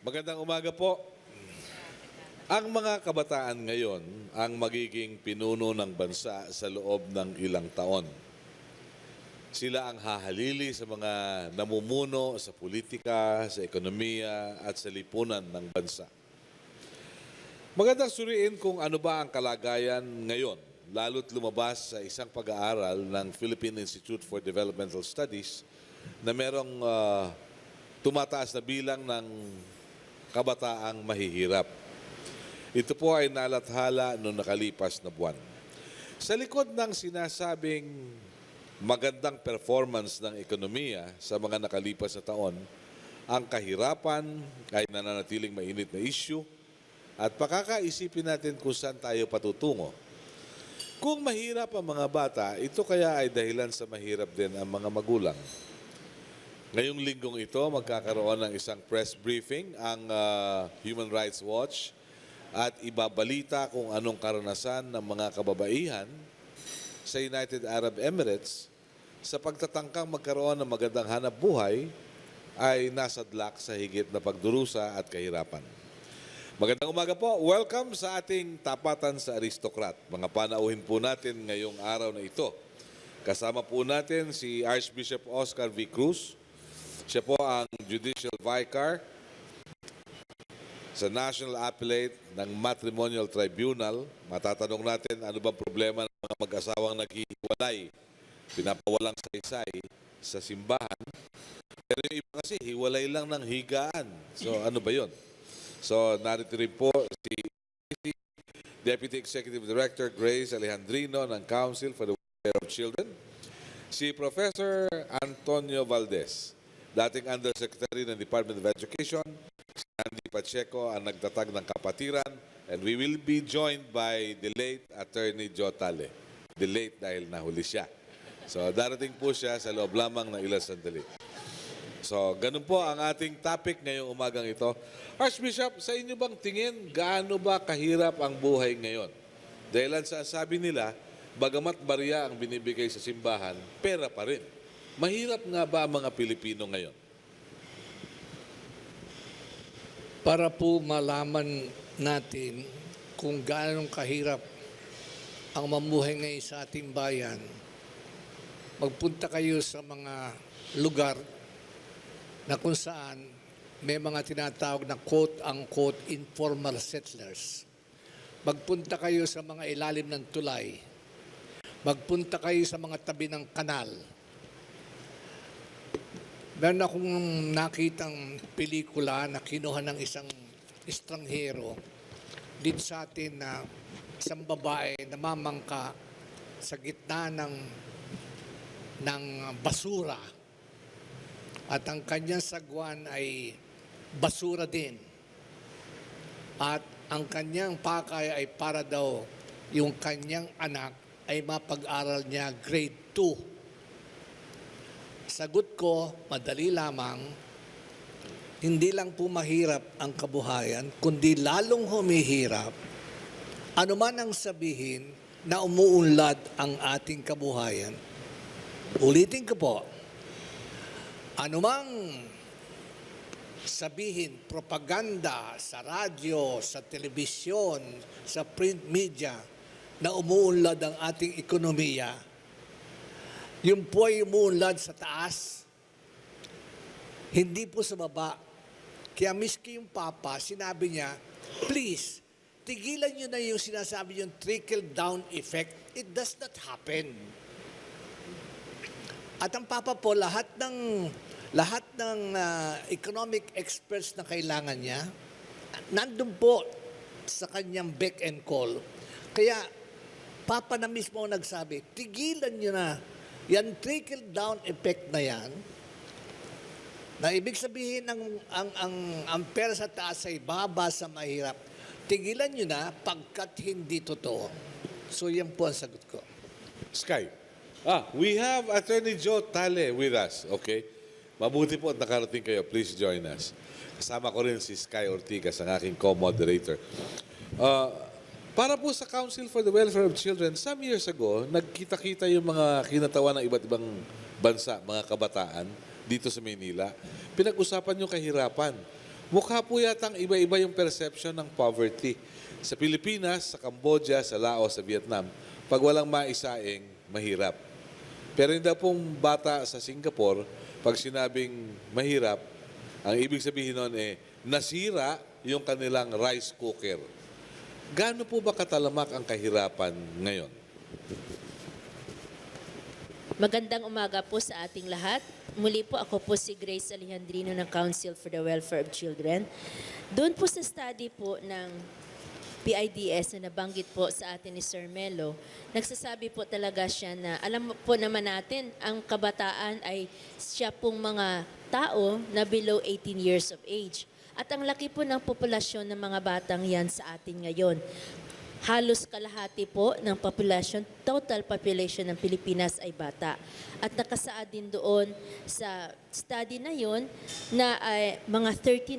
Magandang umaga po. Ang mga kabataan ngayon ang magiging pinuno ng bansa sa loob ng ilang taon. Sila ang hahalili sa mga namumuno sa politika, sa ekonomiya at sa lipunan ng bansa. Magandang suriin kung ano ba ang kalagayan ngayon, lalo't lumabas sa isang pag-aaral ng Philippine Institute for Developmental Studies na merong tumataas na bilang ng kabataang mahihirap. Ito po ay nalathala noong nakalipas na buwan. Sa likod ng sinasabing magandang performance ng ekonomiya sa mga nakalipas na taon, ang kahirapan ay nananatiling mainit na issue at pakakaisipin natin kung saan tayo patutungo. Kung mahirap ang mga bata, ito kaya ay dahilan sa mahirap din ang mga magulang. Ngayong linggong ito, magkakaroon ng isang press briefing ang Human Rights Watch at ibabalita kung anong karanasan ng mga kababaihan sa United Arab Emirates sa pagtatangkang magkaroon ng magandang hanap buhay ay nasadlak sa higit na pagdurusa at kahirapan. Magandang umaga po. Welcome sa ating Tapatan sa Aristocrat. Mga panauhin po natin ngayong araw na ito. Kasama po natin si Archbishop Oscar V. Cruz. Siya po ang Judicial Vicar sa National Appellate ng Matrimonial Tribunal. Matatanong natin ano bang problema ng mga mag-asawang naghihiwalay, pinapawalang saysay sa simbahan. Pero yung iba kasi, hiwalay lang ng higaan. So ano ba yun? So narito rin po si Deputy Executive Director Grace Alejandrino ng Council for the Welfare of Children. Si Professor Antonio Valdez, dating Undersecretary ng Department of Education. Nandy Pacheco ang nagtatag ng Kapatiran, and we will be joined by the late Atty. Jotale. The late dahil nahuli siya. So darating po siya sa loob lamang ng ilang sandali. So ganun po ang ating topic ngayong umagang ito. Archbishop, sa inyo bang tingin gaano ba kahirap ang buhay ngayon? Dahil sa sabi nila, bagamat barya ang binibigay sa simbahan, pera pa rin. Mahirap nga ba ang mga Pilipino ngayon? Para po malaman natin kung gaano kahirap ang mamuhay ngayon sa ating bayan, magpunta kayo sa mga lugar na kung saan may mga tinatawag na quote-unquote informal settlers. Magpunta kayo sa mga ilalim ng tulay. Magpunta kayo sa mga tabi ng kanal. Meron akong nakitang pelikula na kinuha ng isang estranghero dito sa atin na isang babae na mamangka sa gitna ng basura. At ang kanyang sagwan ay basura din. At ang kanyang pakay ay para daw yung kanyang anak ay mapag-aral niya grade 2. Sagot ko, madali lamang, hindi lang po mahirap ang kabuhayan, kundi lalong humihirap. Ano man ang sabihin na umuunlad ang ating kabuhayan. Ulitin ko po, ano mang sabihin, propaganda sa radyo, sa telebisyon, sa print media na umuunlad ang ating ekonomiya, yung po ay umuunlad sa taas, hindi po sa baba. Kaya miski yung Papa, sinabi niya, please, tigilan niyo na yung sinasabi yung trickle-down effect. It does not happen. At ang Papa po, lahat ng economic experts na kailangan niya, nandun po sa kanyang beck and call. Kaya, Papa na mismo nagsabi, tigilan niyo na yan trickle-down effect na yan, na ibig sabihin ang pera sa taas ay baba sa mahirap, tigilan nyo na pagkat hindi totoo. So yan po ang sagot ko. Sky. We have Atty. Jotale with us. Okay? Mabuti po at nakarating kayo. Please join us. Kasama ko rin si Sky Ortigas, ang aking co-moderator. Para po sa Council for the Welfare of Children, some years ago, nagkita-kita yung mga kinatawan ng iba't ibang bansa, mga kabataan, dito sa Maynila. Pinag-usapan yung kahirapan. Mukha po yatang iba-iba yung perception ng poverty. Sa Pilipinas, sa Cambodia, sa Laos, sa Vietnam, pag walang maisaing, mahirap. Pero hindi pong bata sa Singapore, pag sinabing mahirap, ang ibig sabihin nun nasira yung kanilang rice cooker. Gaano po ba katalamak ang kahirapan ngayon? Magandang umaga po sa ating lahat. Muli po ako po si Grace Alejandrino ng Council for the Welfare of Children. Doon po sa study po ng PIDS na nabanggit po sa atin ni Sir Melo, nagsasabi po talaga siya na alam po naman natin ang kabataan ay siya pong mga tao na below 18 years of age. At ang laki po ng populasyon ng mga batang yan sa atin ngayon. Halos kalahati po ng population, total population ng Pilipinas ay bata. At nakasaad din doon sa study na yon na mga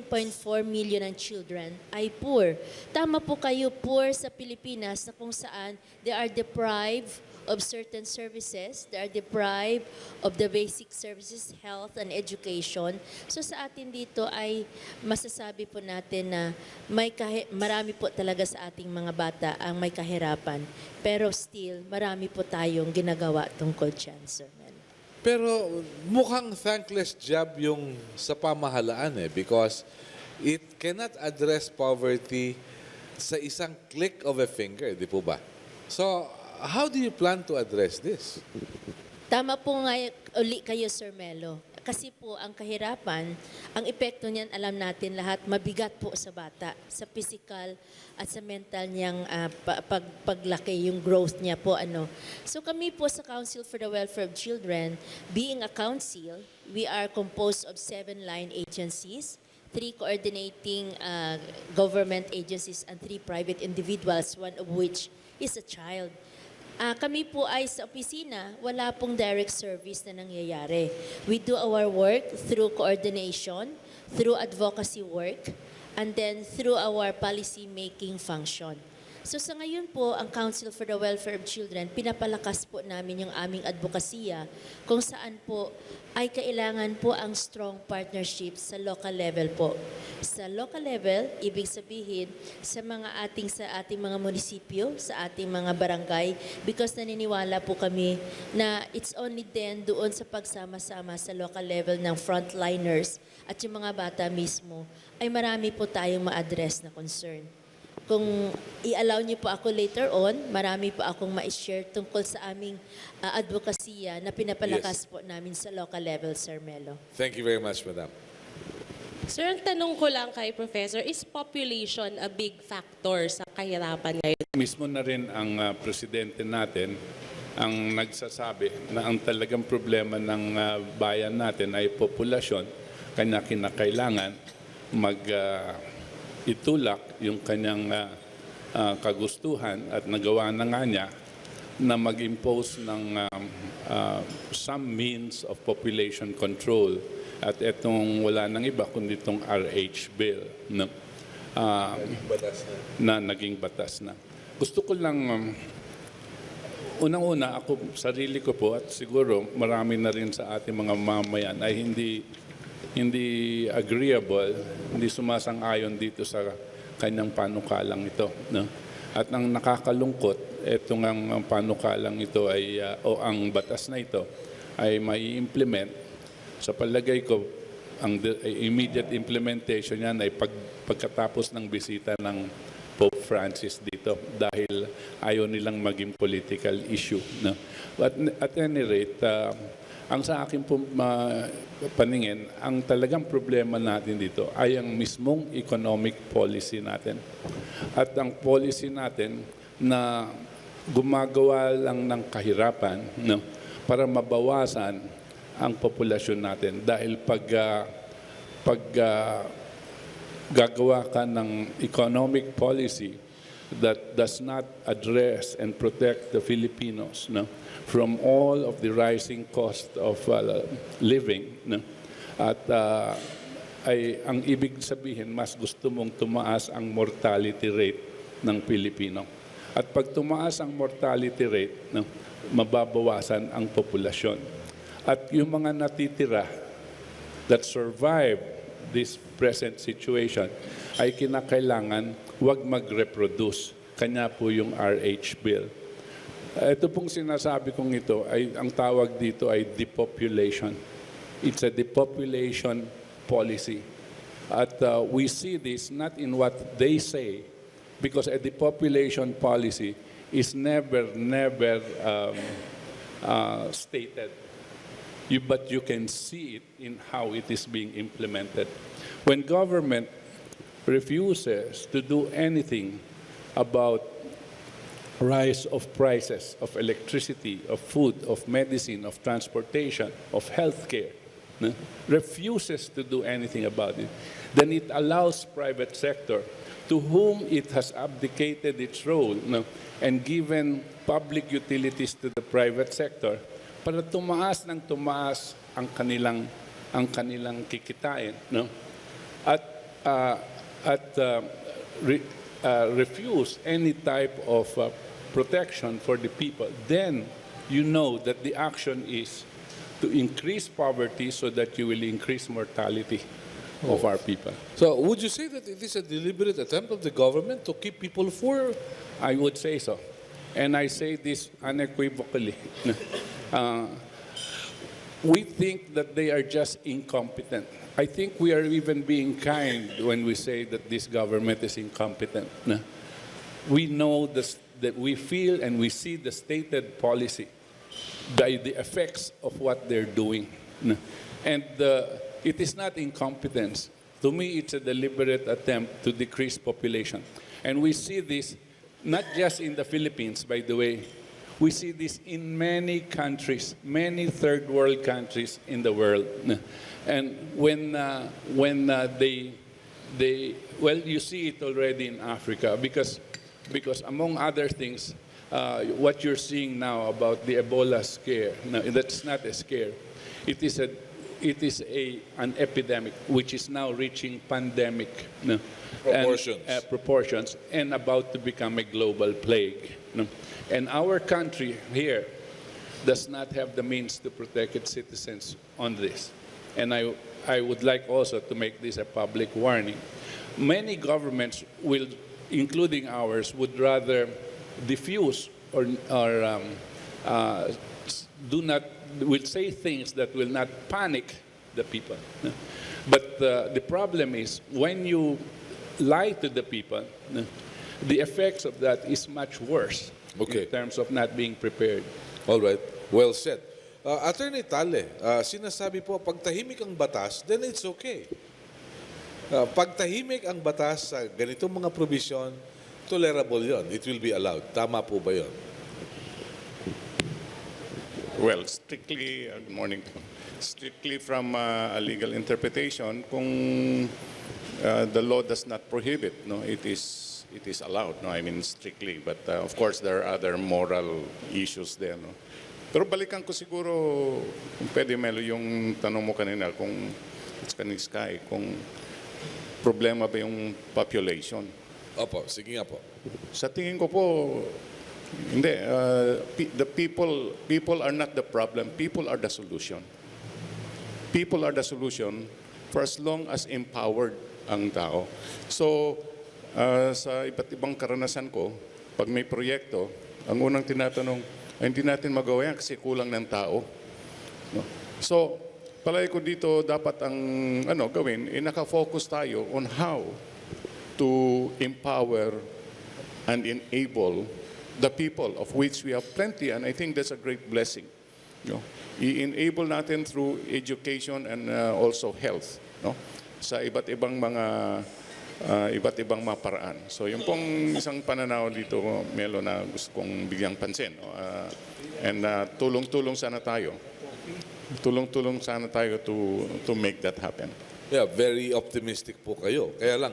13.4 million ng children ay poor. Tama po kayo, poor sa Pilipinas na kung saan they are deprived of certain services, they are deprived of the basic services, health and education. So sa atin dito ay masasabi po natin na marami po talaga sa ating mga bata ang may kahirapan. Pero still, marami po tayong ginagawa tungkol dyan, Sir Mel. Pero mukhang thankless job yung sa pamahalaan because it cannot address poverty sa isang click of a finger, di po ba? So, how do you plan to address this? Tama po nga uli kayo, Sir Melo. Kasi po ang kahirapan, ang epekto niyan alam natin lahat, mabigat po sa bata, sa physical at sa mental niyang paglaki, yung growth niya po. So kami po sa Council for the Welfare of Children, being a council, we are composed of 7 line agencies, 3 coordinating government agencies and 3 private individuals, one of which is a child. Kami po ay sa opisina, wala pong direct service na nangyayari. We do our work through coordination, through advocacy work, and then through our policy-making function. So sa ngayon po, ang Council for the Welfare of Children, pinapalakas po namin yung aming advokasya kung saan po ay kailangan po ang strong partnership sa local level po. Sa local level, ibig sabihin sa ating mga munisipyo, sa ating mga barangay, because naniniwala po kami na it's only then doon sa pagsama-sama sa local level ng frontliners at yung mga bata mismo, ay marami po tayong ma-address na concern. Kung i-allow niyo po ako later on, marami po akong ma-share tungkol sa aming advokasya na pinapalakas po namin sa local level, Sir Melo. Thank you very much, Madam. Sir, ang tanong ko lang kay Professor, is population a big factor sa kahirapan ngayon? Mismo na rin ang presidente natin ang nagsasabi na ang talagang problema ng bayan natin ay populasyon, kanya kinakailangan itulak yung kanyang kagustuhan at nagawa na nga niya na mag-impose ng some means of population control at itong wala nang iba kundi itong RH bill no? Naging batas na. Gusto ko lang unang-una ako sarili ko po at siguro marami na rin sa ating mga mamayan ay hindi agreeable, hindi sumasang-ayon dito sa kanyang panukalang ito. No? At ang nakakalungkot, itong ang panukalang ito ay, o ang batas na ito, ay mai-implement. Sa palagay ko, ang immediate implementation niyan ay pagkatapos ng bisita ng Pope Francis dito dahil ayaw nilang maging political issue. No? But at any rate, ang sa akin po paningin, ang talagang problema natin dito ay ang mismong economic policy natin. At ang policy natin na gumagawa lang ng kahirapan no, para mabawasan ang populasyon natin. Dahil pag gagawa ka ng economic policy that does not address and protect the Filipinos no, from all of the rising cost of living. No? At ang ibig sabihin, mas gusto mong tumaas ang mortality rate ng Pilipino. At pag tumaas ang mortality rate, no, mababawasan ang populasyon. At yung mga natitira that survive this present situation ay kinakailangan wag mag-reproduce. Kanya po yung RH bill. Ito pong sinasabi kong ito, ay, ang tawag dito ay depopulation. It's a depopulation policy. At we see this not in what they say, because a depopulation policy is never stated. But you can see it in how it is being implemented. When government refuses to do anything about rise of prices of electricity, of food, of medicine, of transportation, of healthcare, no? Refuses to do anything about it, then it allows private sector to whom it has abdicated its role, no? And given public utilities to the private sector para tumaas ng tumaas ang kanilang kikitain, no? At refuse any type of protection for the people, then you know that the action is to increase poverty so that you will increase mortality of our people. So would you say that it is a deliberate attempt of the government to keep people poor? I would say so. And I say this unequivocally. We think that they are just incompetent. I think we are even being kind when we say that this government is incompetent. We know this, that we feel and we see the stated policy by the effects of what they're doing. And it is not incompetence. To me, it's a deliberate attempt to decrease population. And we see this not just in the Philippines, by the way. We see this in many countries, many third world countries in the world. And when well, you see it already in Africa because among other things, what you're seeing now about the Ebola scare, no, that's not a scare. It is an epidemic which is now reaching pandemic, no, proportions and about to become a global plague. No. And our country here does not have the means to protect its citizens on this. And I would like also to make this a public warning. Many governments will, including ours, would rather diffuse or will say things that will not panic the people. But the problem is when you lie to the people, the effects of that is much worse in terms of not being prepared. All right. Well said. Attorney Tale, sinasabi po, pag tahimik ang batas, then it's okay. Pag tahimik ang batas sa ganitong mga provision, tolerable yon. It will be allowed. Tama po ba yon? Well, strictly, good morning. Strictly from a legal interpretation, kung the law does not prohibit, no, it is allowed. No, I mean strictly, but of course there are other moral issues there. No. Pero balikan ko siguro, kung pwede, Melo, yung tanong mo kanina, kung it's Sky, kung problema ba yung population. Opo, sige nga po. Sa tingin ko po, hindi. The people are not the problem. People are the solution. People are the solution for as long as empowered ang tao. So, sa iba't ibang karanasan ko, pag may proyekto, ang unang tinatanong, ay hindi natin magawa yan kasi kulang ng tao. No? So, palagi ko dito dapat ang gawin, naka-focus tayo on how to empower and enable the people, of which we have plenty, and I think that's a great blessing. You know, i-enable natin through education and also health, no? Sa iba't ibang mga paraan. So yung pong isang pananaw dito, Melo, na gusto kong bigyang pansin. No? And tulong-tulong sana tayo. Tulong-tulong sana tayo to make that happen. Yeah, very optimistic po kayo. Kaya lang,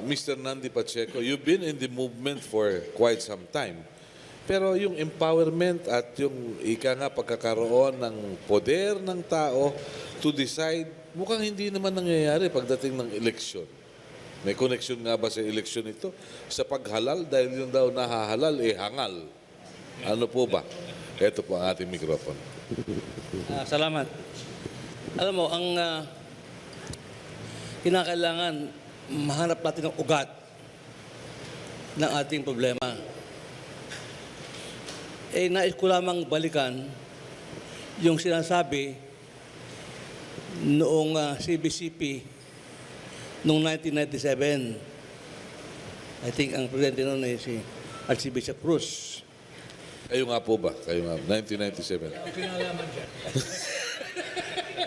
Mr. Nandy Pacheco, you've been in the movement for quite some time. Pero yung empowerment at yung pagkakaroon ng poder ng tao to decide, mukhang hindi naman nangyayari pagdating ng eleksyon. May connection nga ba sa eleksyon ito? Sa paghalal, dahil yung daw nahahalal, hangal. Ano po ba? Ito po ang ating microphone. Salamat. Alam mo, kinakailangan mahanap natin ng ugat ng ating problema. Nais ko lamang balikan yung sinasabi noong CBCP noong 1997. I think ang presidente noon ay si Archbishop Cruz. Kayo nga po ba? Kayo nga, 1997.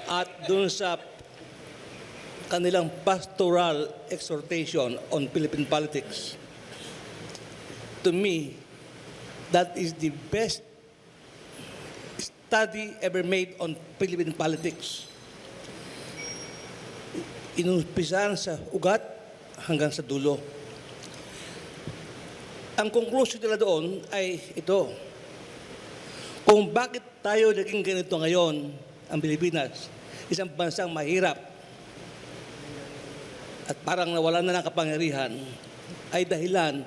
At doon sa kanilang pastoral exhortation on Philippine politics, to me, that is the best study ever made on Philippine politics. Inumpisahan sa ugat hanggang sa dulo. Ang conclusion nila doon ay ito. Kung bakit tayo naging ganito ngayon, ang Pilipinas, isang bansang mahirap at parang nawalan na ng kapangyarihan, ay dahilan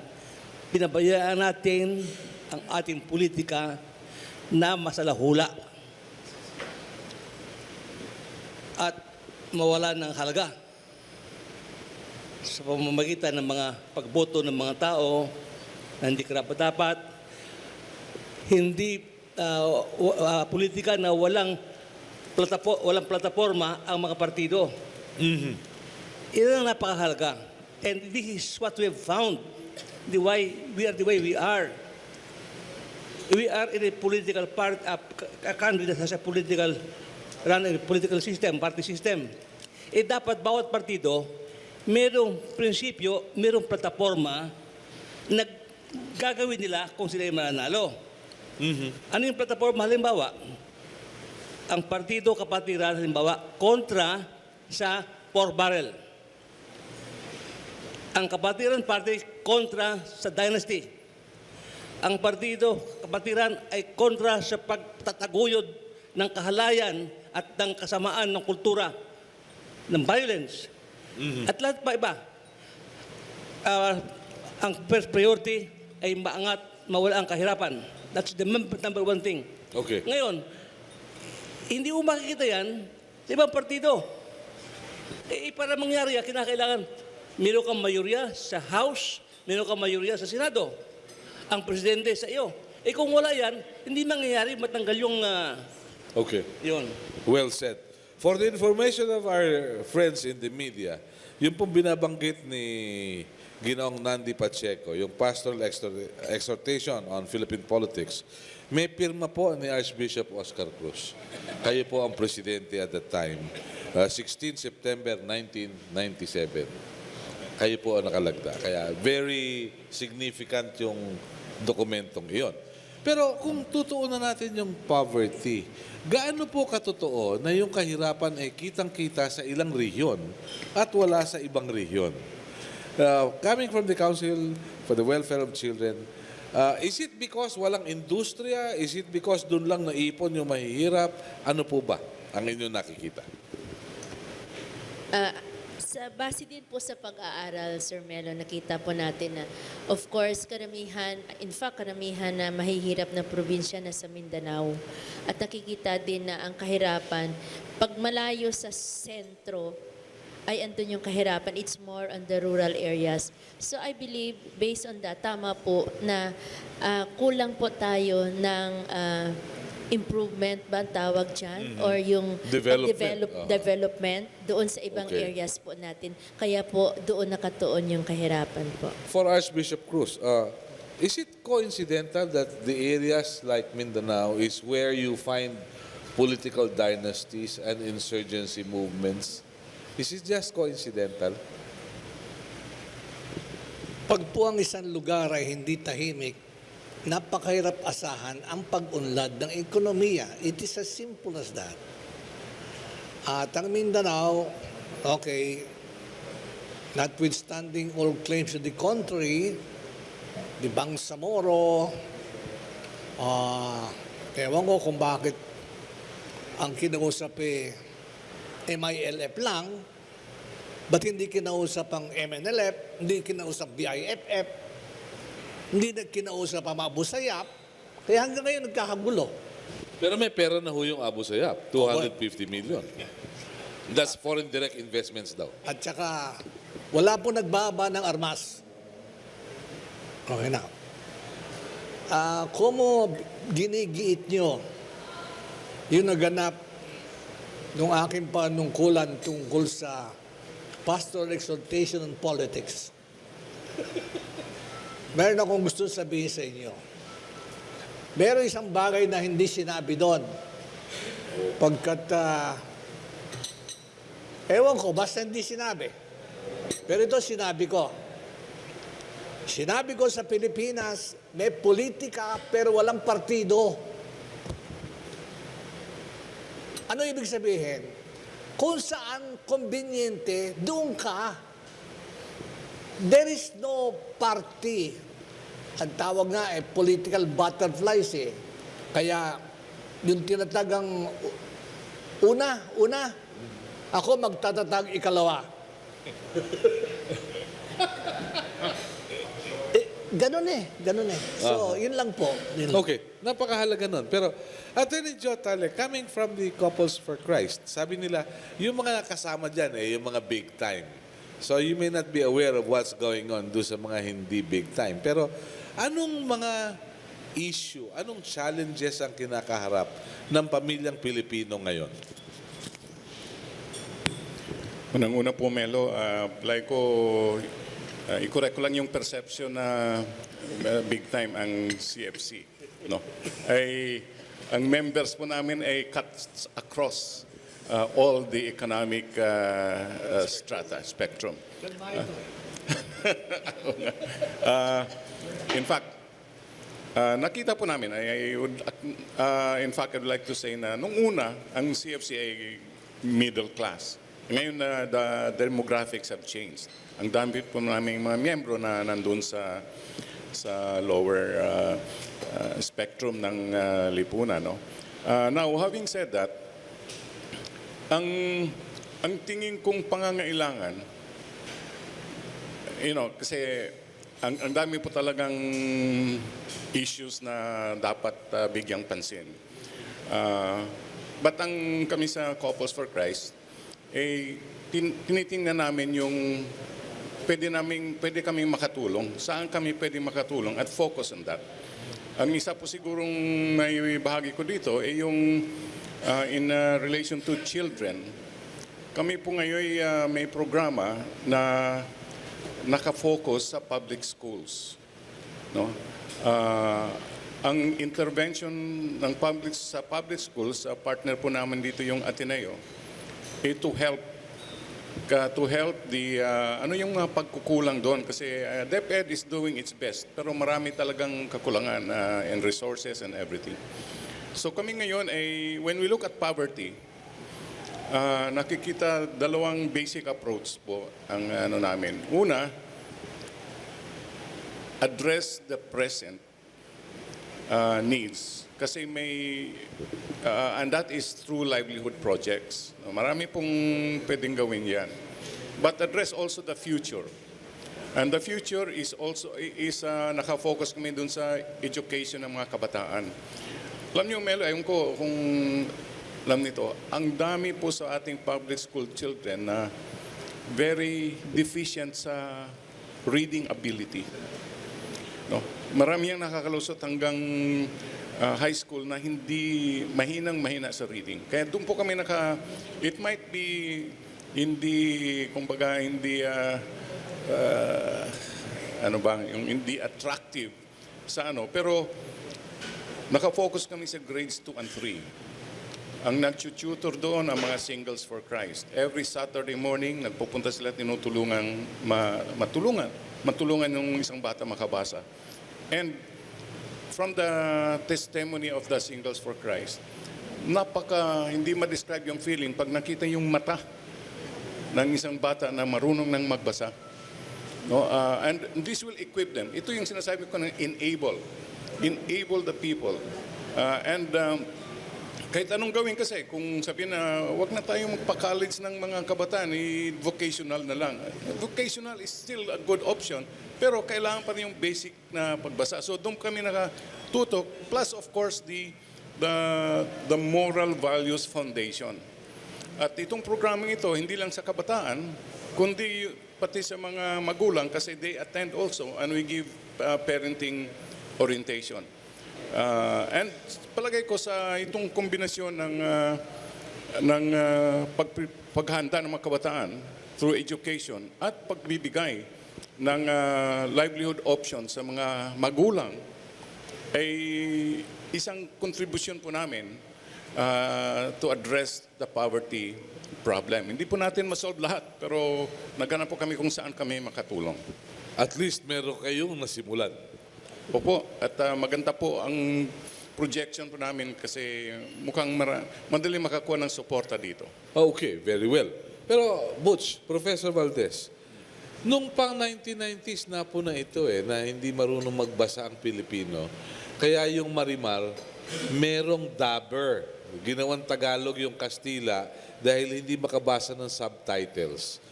pinabayaan natin ang ating politika na masalahula at mawala ng halaga sa pamamagitan ng mga pagboto ng mga tao na hindi karapat-dapat, hindi politika na walang plataforma ang mga partido. Iyan ang napakahalaga. And this is what we have found, why we are the way we are. We are in a political a country that has a political system, party system. Dapat bawat partido, mayroong prinsipyo, mayroong plataforma na gagawin nila kung sila ay mananalo. Ano yung plataforma? Halimbawa, ang partido Kapatiran, halimbawa, kontra sa 4 barrel. Ang Kapatiran Party kontra sa dynasty. Ang partido Kapatiran ay kontra sa pagtataguyod ng kahalayan at ng kasamaan ng kultura, ng violence. At lahat pa iba. Ang first priority ay maangat, mawala ang kahirapan. That's the number one thing. Okay. Ngayon, hindi mo makikita yan sa ibang partido. Para mangyari yan, kinakailangan meron kang mayorya sa House, meron kang mayorya sa Senado. Ang presidente sa iyo. Kung wala yan, hindi mangyayari matanggal yung... Okay. Yun. Well said. For the information of our friends in the media, yung pong binabanggit ni Ginoong Nandy Pacheco, yung pastoral exhortation on Philippine politics, may pirma po ni Archbishop Oscar Cruz. Kayo po ang presidente at that time. 16 September 1997. Kayo po ang nakalagda. Kaya very significant yung dokumentong iyon. Pero kung tutuunan natin yung poverty, gaano po katotoo na yung kahirapan ay kitang-kita sa ilang rehiyon at wala sa ibang rehiyon? Coming from the Council for the Welfare of Children, is it because walang industriya? Is it because doon lang naipon yung mahihirap? Ano po ba ang inyong nakikita? Sa base din po sa pag-aaral, Sir Melo, nakita po natin na, of course, karamihan na mahihirap na probinsya na sa Mindanao. At nakikita din na ang kahirapan, pag malayo sa sentro, ay andun yung kahirapan. It's more on the rural areas. So I believe, based on that, tama po na kulang po tayo ng improvement ba ang tawag dyan? Or yung development doon sa ibang areas po natin. Kaya po doon nakatuon yung kahirapan po. For Archbishop Cruz, is it coincidental that the areas like Mindanao is where you find political dynasties and insurgency movements? Is it just coincidental? Pag po ang isang lugar ay hindi tahimik, napakahirap asahan ang pag-unlad ng ekonomiya. It is as simple as that. At ang Mindanao, okay, notwithstanding all claims to the contrary, di Bangsamoro, ewan ko kung bakit ang kinausap MILF lang, ba't hindi kinausap ang MNLF, hindi kinausap BIFF, hindi na kinausap ang Abu Sayyaf, kaya hanggang ngayon nagkakagulo. Pero may pera na ho yung Abu Sayyaf, 250 million. That's foreign direct investments daw. At saka, wala po nagbaba ng armas. Okay na. Kumo ginigiit nyo yung naganap nung aking panungkulan tungkol sa pastoral exhortation and politics. Meron akong gusto sabihin sa inyo. Meron isang bagay na hindi sinabi doon. Pagkat, ewan ko, basta hindi sinabi. Pero ito sinabi ko. Sinabi ko sa Pilipinas, may politika pero walang partido. Ano ibig sabihin? Kung saan konbinyente, doon ka. There is no party. Ang tawag nga political butterflies eh. Kaya yung tinatagang una, ako magtatatag ikalawa. Ganun eh. So, yun lang po. Okay, napakahalaga nun. Pero, Atty. Jotale, coming from the Couples for Christ, sabi nila, yung mga kasama dyan, yung mga big time. So, you may not be aware of what's going on do sa mga hindi big time. Pero, anong mga issue, anong challenges ang kinakaharap ng pamilyang Pilipino ngayon? Unang-una po, Melo, like ko, i-correct ko lang yung perception na big time ang CFC. No? Ang members po namin ay cuts across all the economic strata, spectrum. In fact, nakita po namin, in fact, I'd like to say na nung una, ang CFC ay middle class. Ngayon, the demographics have changed. Ang dami po namin mga miyembro na nandun sa lower spectrum ng lipunan. No? Now, having said that, ang tingin kong pangangailangan, kasi ang dami po talagang issues na dapat bigyang pansin. But kami sa Couples for Christ, tinitingnan namin yung pwede kaming makatulong, saan kami pwede makatulong at focus on that. Ang isa po sigurong may bahagi ko dito ay yung in relation to children. Kami po ngayon may programa na nakafocus sa public schools. No? Ang intervention ng sa public schools, partner po namin dito yung Ateneo, to help the ano yung mga pagkukulang doon kasi DepEd is doing its best pero marami talagang kakulangan in resources and everything. So kami ngayon when we look at poverty, nakikita dalawang basic approach po ang namin. Una, address the present needs. Kasi and that is through livelihood projects. Marami pong pwedeng gawin yan. But address also the future. And the future is also, nakafocus kami dun sa education ng mga kabataan. Alam niyo, Melo, ayun ko kung alam nito, ang dami po sa ating public school children na very deficient sa reading ability. No? Marami ang nakakalusot hanggang high school na mahina sa reading. Kaya doon po kami it might be hindi attractive sa pero nakafocus kami sa grades 2 and 3. Ang nag-tutor doon ang mga Singles for Christ. Every Saturday morning, nagpupunta sila tinutulungan matulungan yung isang bata makabasa. And from the testimony of the Singles for Christ, hindi ma-describe yung feeling pag nakita yung mata ng isang bata na marunong nang magbasa. No? And this will equip them. Ito yung sinasabi ko na enable the people. Kahit anong gawin kasi, kung sabihin na wag na tayong magpa-college ng mga kabataan, vocational na lang. Vocational is still a good option, pero kailangan pa rin yung basic na pagbasa. So doon kami nakatutok, plus of course the moral values foundation. At itong programang ito, hindi lang sa kabataan, kundi pati sa mga magulang kasi they attend also and we give parenting orientation. And palagay ko sa itong kombinasyon ng paghanda ng mga kabataan through education at pagbibigay ng livelihood options sa mga magulang ay isang kontribusyon po namin to address the poverty problem. Hindi po natin masolve lahat, pero naghanap po kami kung saan kami makatulong. At least meron kayong nasimulan. Opo, at maganda po ang projection po namin kasi mukhang madali makakuha ng suporta dito. Okay, very well. Pero, Butch, Professor Valdez, nung pang 1990s na po na ito na hindi marunong magbasa ang Pilipino, kaya yung Marimar, merong dabber. Ginawang Tagalog yung Kastila dahil hindi makabasa ng subtitles.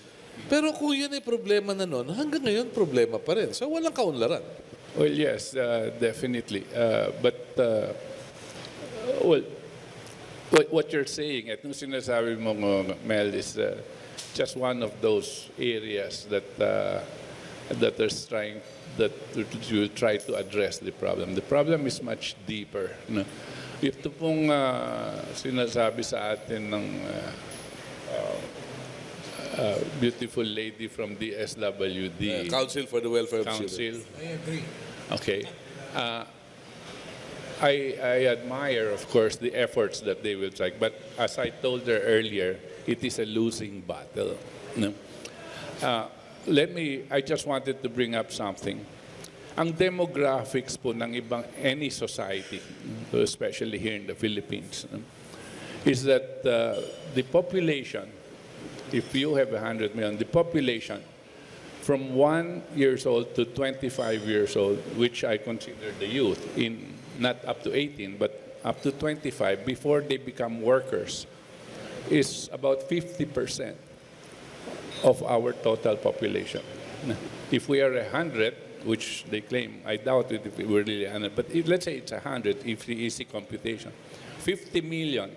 Pero kung yan ay problema na noon, hanggang ngayon problema pa rin. So walang kaunlaran. Well, yes, definitely. Well, what you're saying, at nung sinasabi mo, Mel, is just one of those areas that you try to address the problem. The problem is much deeper. No? Ito pong sinasabi sa atin ng beautiful lady from DSWD. Council for the Welfare of Council. Children. I agree. Okay. I admire, of course, the efforts that they will take. But as I told her earlier, it is a losing battle. No? I just wanted to bring up something. Ang demographics po ng any society, especially here in the Philippines, is that the population, if you have 100 million, the population from 1 years old to 25 years old, which I consider the youth, not up to 18, but up to 25, before they become workers, is about 50% of our total population. If we are 100, which they claim, I doubt it if it were really 100, but let's say it's 100, if the easy computation, 50 million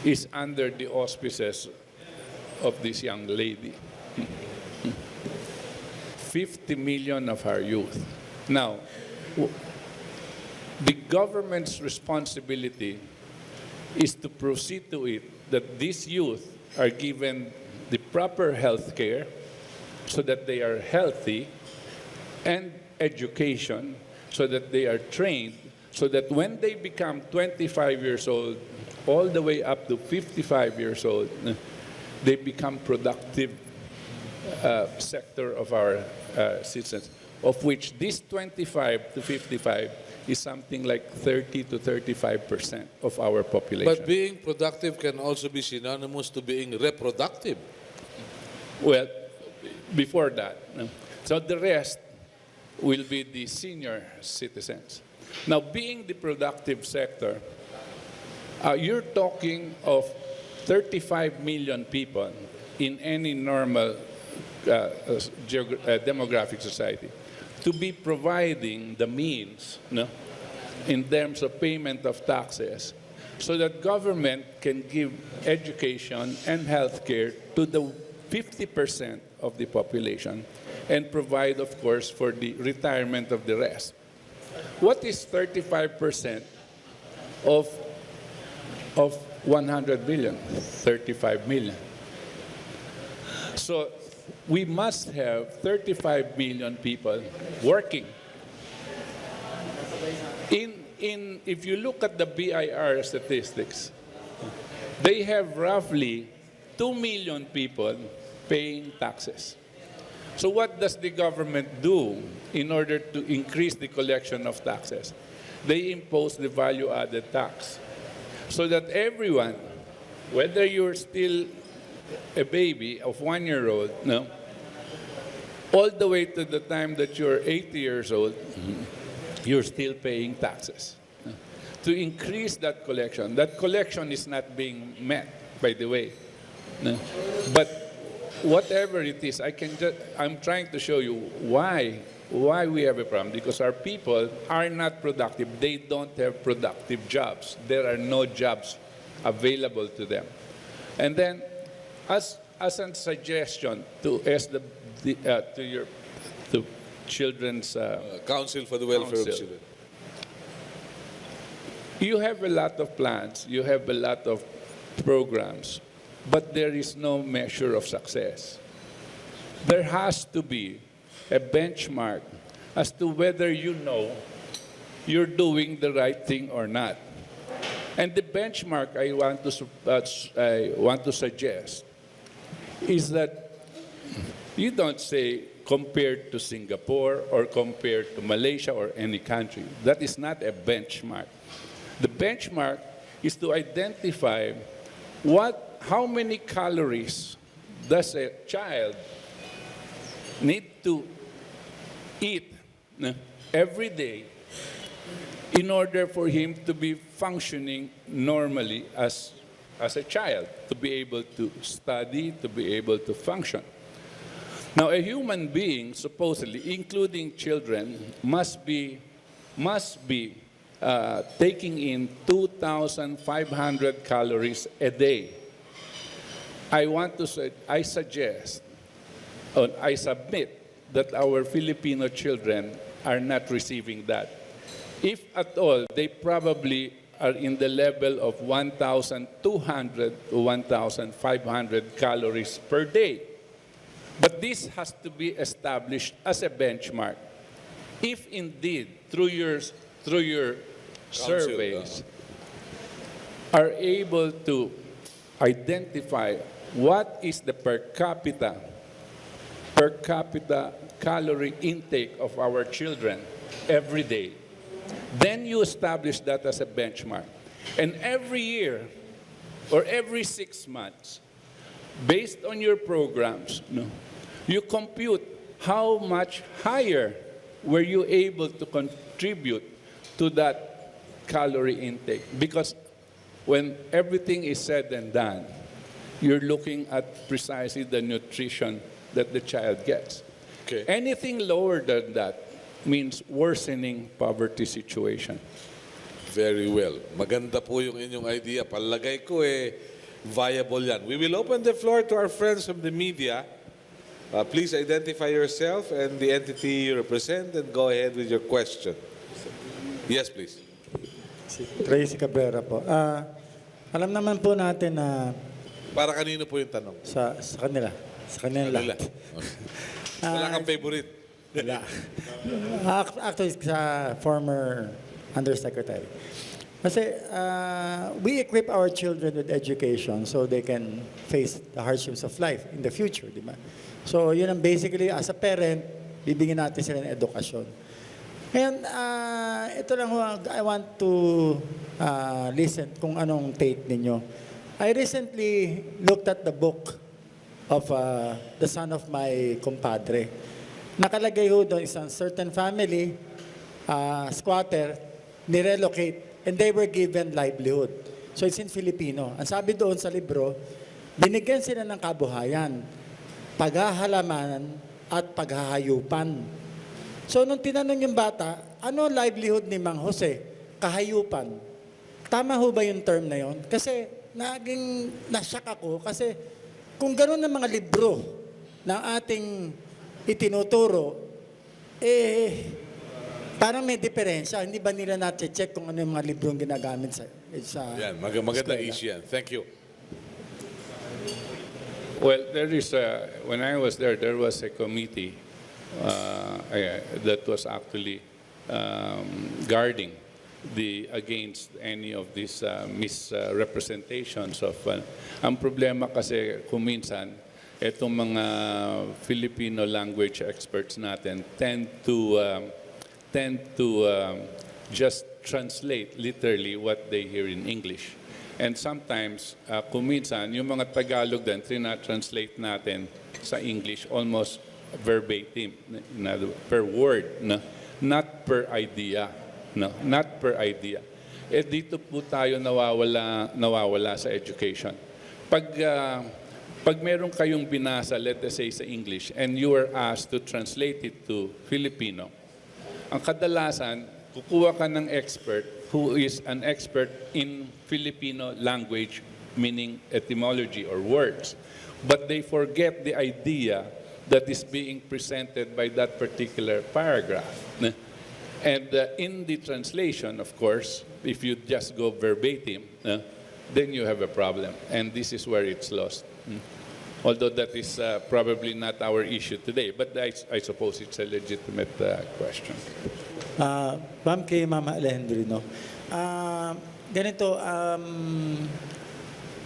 is under the auspices of this young lady. 50 million of our youth. Now, the government's responsibility is to proceed to it that these youth are given the proper health care so that they are healthy, and education so that they are trained, so that when they become 25 years old, all the way up to 55 years old, they become productive sector of our citizens, of which this 25 to 55 is something like 30 to 35% of our population. But being productive can also be synonymous to being reproductive. Well, before that. So the rest will be the senior citizens. Now, being the productive sector, you're talking of 35 million people in any normal demographic society to be providing the means, no, in terms of payment of taxes so that government can give education and health care to the 50% of the population and provide, of course, for the retirement of the rest. What is 35% of 100 billion? 35 million. So we must have 35 million people working. If you look at the BIR statistics, they have roughly 2 million people paying taxes. So what does the government do in order to increase the collection of taxes? They impose the value-added tax so that everyone, whether you're still a baby of 1-year-old, no, all the way to the time that you're 80 years old, you're still paying taxes. To increase that collection is not being met, by the way. No. But whatever it is, I'm trying to show you why we have a problem. Because our people are not productive. They don't have productive jobs. There are no jobs available to them. And then, as a suggestion to to your to children's Council for the Welfare of Council. Children. You have a lot of plans, you have a lot of programs, but there is no measure of success. There has to be a benchmark as to whether you know you're doing the right thing or not. And the benchmark I want to suggest is that you don't say compared to Singapore or compared to Malaysia or any country. That is not a benchmark. The benchmark is to identify how many calories does a child need to eat every day in order for him to be functioning normally as a child, to be able to study, to be able to function. Now, a human being, supposedly, including children, must be taking in 2,500 calories a day. I suggest, or I submit that our Filipino children are not receiving that. If at all, they probably are in the level of 1,200 to 1,500 calories per day. But this has to be established as a benchmark. If indeed, through your surveys, are able to identify what is the per capita calorie intake of our children every day, then you establish that as a benchmark. And every year or every 6 months, based on your programs, you compute how much higher were you able to contribute to that calorie intake. Because when everything is said and done, you're looking at precisely the nutrition that the child gets. Okay. Anything lower than that means worsening poverty situation. Very well. Maganda po yung inyong idea. Palagay ko viable yan. We will open the floor to our friends from the media. Please identify yourself and the entity you represent and go ahead with your question. Yes, please. Tracy Cabrera po. Alam naman po natin na Para kanino po yung tanong? sa kanila. Sa kanila Kanila. lahat. Wala kang favorite. Wala. Actually, sa former Undersecretary. Kasi we equip our children with education so they can face the hardships of life in the future, di ba? So, yun ang basically, as a parent, bibigyan natin sila ng edukasyon. Ngayon, ito lang ho, I want to listen kung anong take ninyo. I recently looked at the book of the son of my compadre. Nakalagay ho doon isang certain family, squatter, nirelocate, and they were given livelihood. So it's in Filipino. Ang sabi doon sa libro, binigyan sila ng kabuhayan, paghahalaman at paghahayupan. So nung tinanong yung bata, ano livelihood ni Mang Jose? Kahayupan. Tama ho ba yung term na yon? Kasi naging nasyak ako kasi kung gano'n ang mga libro ng ating itinuturo, parang may diferensya. Hindi ba nila na-check kung ano yung mga librong ginagamit sa Yan, magandang eskwela? issue yan. Thank you. Well, when I was there was a committee that was actually guarding against any of these misrepresentations of. Ang problema kasi kuminsan, itong mga Filipino language experts natin tend to just translate literally what they hear in English. And sometimes, kuminsan, yung mga Tagalog din, translate natin sa English almost verbatim, per word, not per idea. Not per idea. Dito po tayo nawawala sa education. Pag meron kayong binasa, let us say sa English, and you are asked to translate it to Filipino, ang kadalasan, kukuha ka ng expert who is an expert in Filipino language meaning etymology or words. But they forget the idea that is being presented by that particular paragraph. And in the translation, of course, if you just go verbatim, then you have a problem. And this is where it's lost. Although that is probably not our issue today, but I suppose it's a legitimate question. Ma'am kay Mama Alejandrino, ganito,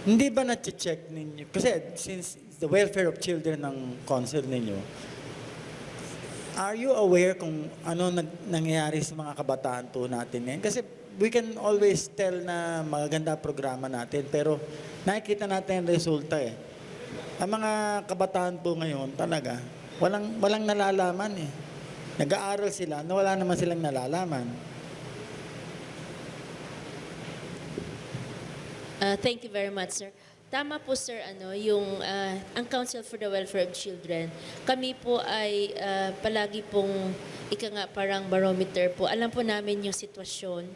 hindi ba na-check ninyo? Kasi since the welfare of children ng council ninyo, are you aware kung ano nangyayari sa mga kabataan po natin ngayon? Kasi we can always tell na magaganda programa natin, pero nakikita natin ang resulta eh. Ang mga kabataan po ngayon talaga, walang nalalaman eh. Nag-aaral sila na wala naman silang nalalaman. Thank you very much, sir. Tama po, sir, yung ang Council for the Welfare of Children, kami po ay palagi pong parang barometer po. Alam po namin yung sitwasyon.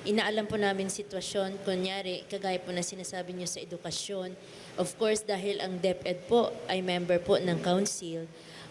Inaalam po namin sitwasyon, kunyari, kagaya po na sinasabi niyo sa edukasyon. Of course, dahil ang DepEd po ay member po ng council.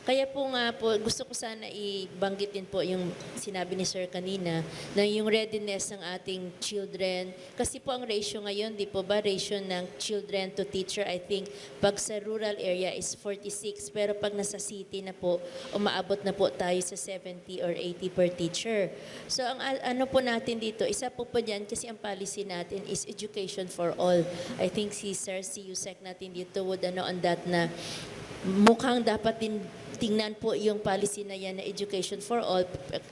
Kaya po nga po, gusto ko sana ibanggitin po yung sinabi ni Sir kanina, na yung readiness ng ating children. Kasi po ang ratio ngayon, di po ba, ratio ng children to teacher, I think, pag sa rural area is 46, pero pag nasa city na po, umaabot na po tayo sa 70 or 80 per teacher. So ang ano po natin dito, isa po dyan, kasi ang policy natin is education for all. I think si Sir, si Yusek natin dito would on that na mukhang dapat din tingnan po yung policy na yan na education for all,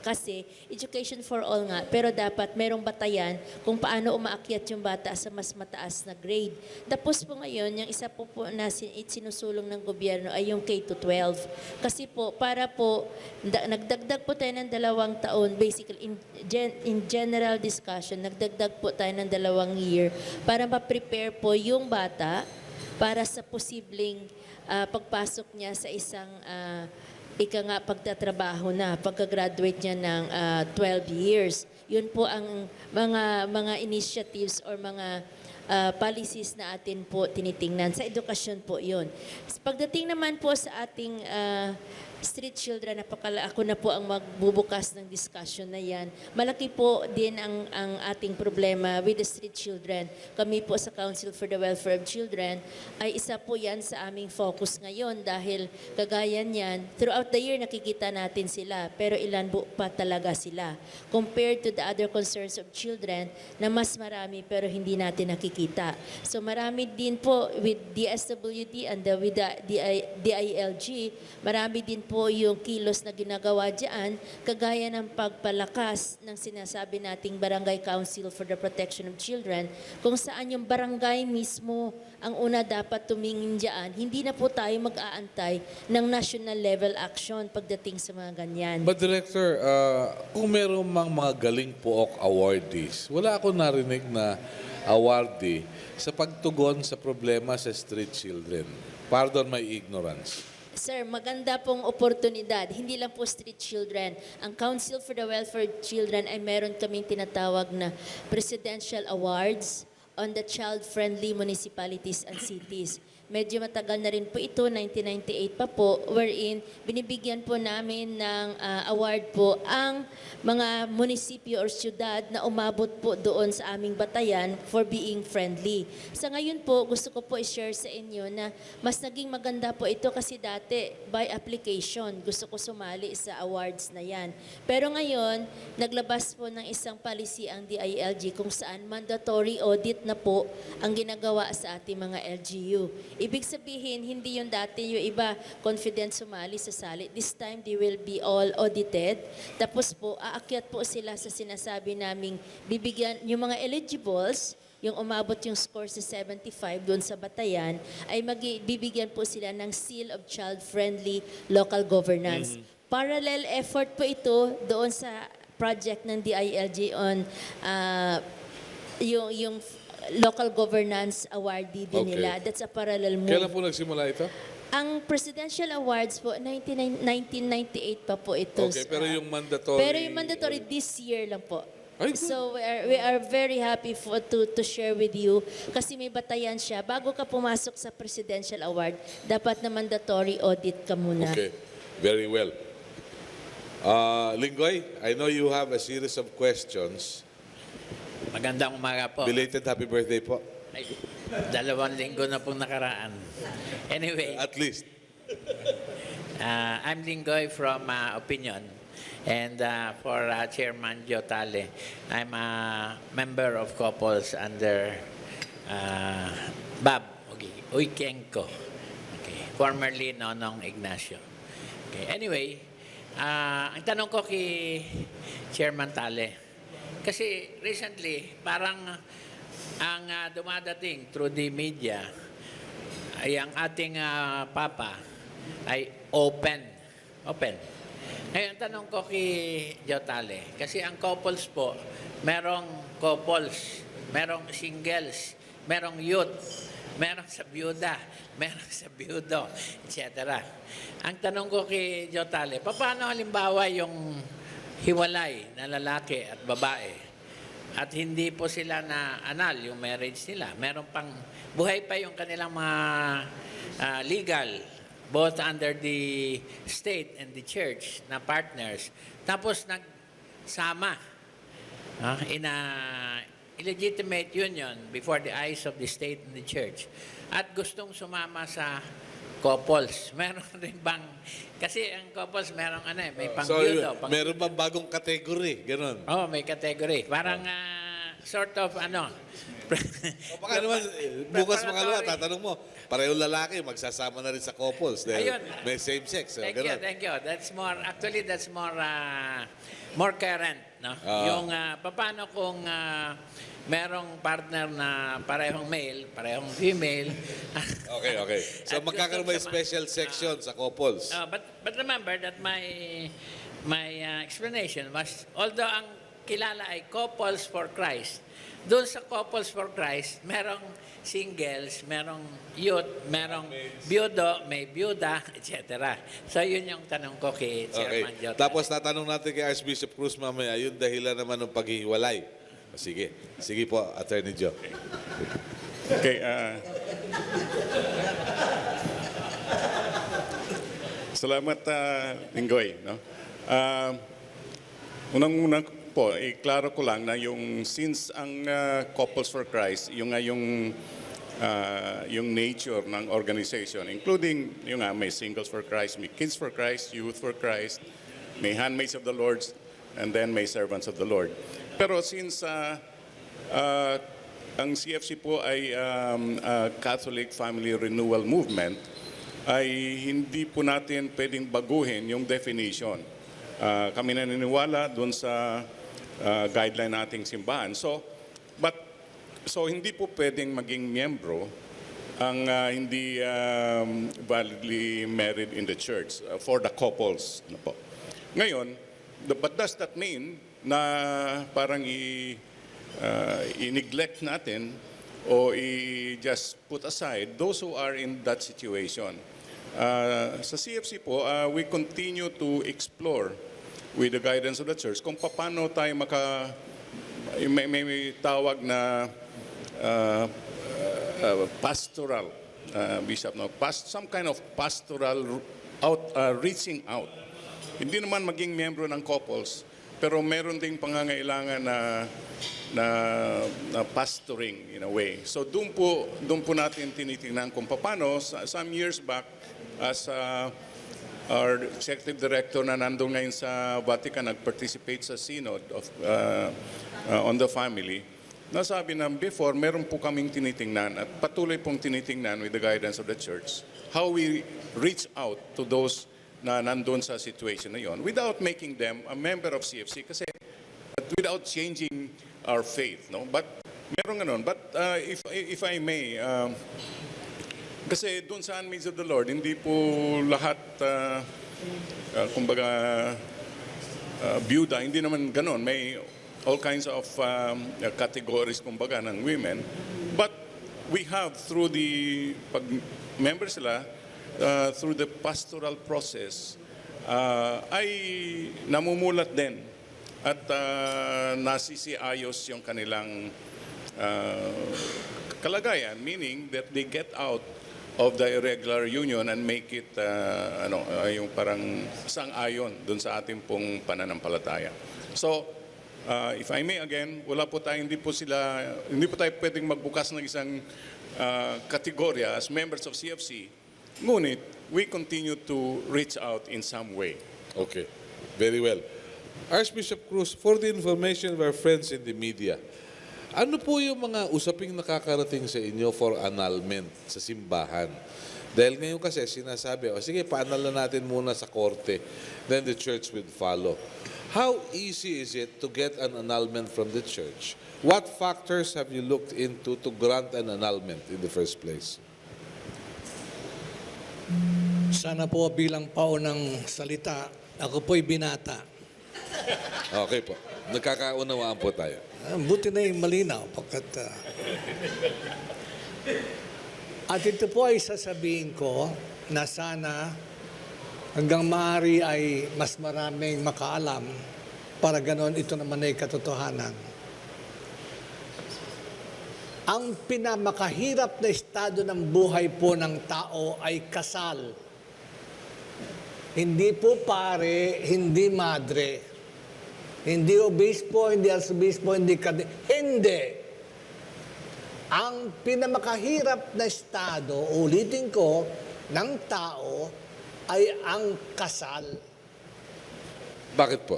kasi education for all nga, pero dapat merong batayan kung paano umaakyat yung bata sa mas mataas na grade. Tapos po ngayon, yung isa po na sinusulong ng gobyerno ay yung K-12. Kasi po, para po, nagdagdag po tayo ng 2 taon, basically, in general discussion, nagdagdag po tayo ng 2 year para ma-prepare po yung bata para sa posibleng pagpasok niya sa isang pagtatrabaho na, pagka-graduate niya ng 12 years. Yun po ang mga initiatives or mga policies na atin po tinitingnan. Sa edukasyon po yun. Pagdating naman po sa ating street children, ako na po ang magbubukas ng discussion na yan. Malaki po din ang ating problema with the street children. Kami po sa Council for the Welfare of Children ay isa po yan sa aming focus ngayon dahil kagaya niyan, throughout the year nakikita natin sila, pero ilan po pa talaga sila compared to the other concerns of children na mas marami pero hindi natin nakikita. So marami din po with DSWD and with the DILG, marami din po yung kilos na ginagawa dyan, kagaya ng pagpalakas ng sinasabi nating Barangay Council for the Protection of Children, kung saan yung barangay mismo ang una dapat tumingin dyan. Hindi na po tayo mag-aantay ng national level action pagdating sa mga ganyan. But Director, kung meron mang mga galing pook awardees, wala ako narinig na awardee sa pagtugon sa problema sa street children. Pardon my ignorance. Sir, maganda pong oportunidad. Hindi lang po street children. Ang Council for the Welfare of Children ay meron kaming tinatawag na Presidential Awards on the Child-Friendly Municipalities and Cities. Medyo matagal na rin po ito, 1998 pa po, wherein binibigyan po namin ng award po ang mga munisipyo or syudad na umabot po doon sa aming batayan for being friendly. Sa ngayon po, gusto ko po i-share sa inyo na mas naging maganda po ito kasi dati by application, gusto ko sumali sa awards na yan. Pero ngayon, naglabas po ng isang policy ang DILG kung saan mandatory audit na po ang ginagawa sa ating mga LGU. Ibig sabihin, hindi yung dati yung iba confident sumali sa sali. This time, they will be all audited. Tapos po, aakyat po sila sa sinasabi naming bibigyan yung mga eligibles, yung umabot yung score sa 75 doon sa batayan, ay bibigyan po sila ng Seal of Child-Friendly Local Governance. Parallel effort po ito doon sa project ng DILG on yung local governance awardee din nila. That's a parallel move. Kailan po nagsimula ito? Ang Presidential Awards po, 1998 pa po ito. Okay, pero yung mandatory... Pero yung mandatory this year lang po. Ay, good. So we are very happy to share with you kasi may batayan siya. Bago ka pumasok sa Presidential Award, dapat na mandatory audit ka muna. Okay, very well. Linggoy, I know you have a series of questions. Magandang umaga po. Belated happy birthday po. Ay, 2 linggo na pong nakaraan. Anyway, At least. I'm Linggoy from Opinion. And for Chairman Jotale, I'm a member of couples under Bab Uykenko, okay, formerly Nonong Ignacio. Okay. Anyway, ang tanong ko kay Chairman Tale, kasi recently, parang ang dumadating through the media ay ang ating Papa ay open. Ngayon, tanong ko kay Jotale, kasi ang couples po, merong couples, merong singles, merong youth, merong sa byuda, merong sa byudo, etc. Ang tanong ko kay Jotale, paano halimbawa yung hiwalay na lalaki at babae at hindi po sila na anal yung marriage nila? Meron pang, buhay pa yung kanilang mga legal, both under the state and the church na partners. Tapos nagsama in a illegitimate union before the eyes of the state and the church. At gustong sumama sa couples. Meron rin bang, kasi ang couples merong may pang-byudo. Meron bang bagong category? Ganon. Oh, may category. Parang sort of Baka naman, bukas makalawa, tatanong mo, pareho lalaki, magsasama na rin sa couples. Ayun. May same sex. Thank you. That's more current, no? Yung paano kung merong partner na parehong male, parehong female. Okay. So magkakaroon may special section sa couples. But remember that my explanation was, although ang kilala ay Couples for Christ, doon sa Couples for Christ, merong singles, merong youth, merong byudo, may byuda, etc. So yun yung tanong ko kay Chairman Jotale. Tapos tatanong natin kay Archbishop Cruz mamaya, yung dahilan naman ng paghihiwalay. Sige po, Attorney Joe. Okay. Salamat, Linggoy. No? Unang-unang po, iklaro ko lang na yung since ang Couples for Christ, yung nature ng organization, including yung may Singles for Christ, may Kids for Christ, Youth for Christ, may Handmaids of the Lord, and then may Servants of the Lord. Pero since ang CFC po ay Catholic Family Renewal Movement, ay hindi po natin pwedeng baguhin yung definition. Kami naniniwala doon sa guideline nating simbahan. So hindi po pwedeng maging miyembro ang hindi validly married in the church for the couples. Po. Ngayon, but does that mean na parang i-neglect natin o i-just put aside those who are in that situation? Sa CFC po, we continue to explore with the guidance of the church kung paano tayo may tawag na pastoral, Bishop, no? Some kind of pastoral reaching out. Hindi naman maging miyembro ng couples, pero meron ding pangangailangan na pastoring in a way. So doon po natin tinitingnan kung paano. Some years back, as our executive director na nandun ngayon sa Vatican, nag-participate sa synod of, on the family, nasabi na before, meron po kaming tinitingnan at patuloy pong tinitingnan with the guidance of the church, how we reach out to those na nandun sa situation na yon without making them a member of CFC, kasi without changing our faith, no? But meron ganon. But if I may, kasi doon sa Handmaids of the Lord, hindi po lahat, kumbaga, byuda, hindi naman ganon. May all kinds of categories, kumbaga, ng women. But we have, through the pag-member sila, through the pastoral process, ay namumulat din at nasisiayos yung kanilang kalagayan, meaning that they get out of the irregular union and make it yung parang sang-ayon dun sa ating pong pananampalataya. So, if I may again, hindi po tayo pwedeng magbukas ng isang kategorya as members of CFC, ngunit we continue to reach out in some way. Okay, very well. Archbishop Cruz, for the information of our friends in the media, ano po yung mga usaping nakakarating sa inyo for annulment sa simbahan? Dahil ngayon kasi sinasabi, sige, pa-annul na natin muna sa korte, then the church will follow. How easy is it to get an annulment from the church? What factors have you looked into to grant an annulment in the first place? Sana po bilang paunang salita, ako po'y binata. Okay po. Nagkakaunawaan po tayo. Buti na yung malinaw. At ito po ay sasabihin ko na sana hanggang maaari ay mas maraming makaalam para ganon ito naman ay katotohanan. Ang pinamakahirap na estado ng buhay po ng tao ay kasal. Hindi po pare, hindi madre. Hindi obispo, hindi arsobispo, hindi hindi. Ang pinamakahirap na estado, ulitin ko, ng tao ay ang kasal. Bakit po?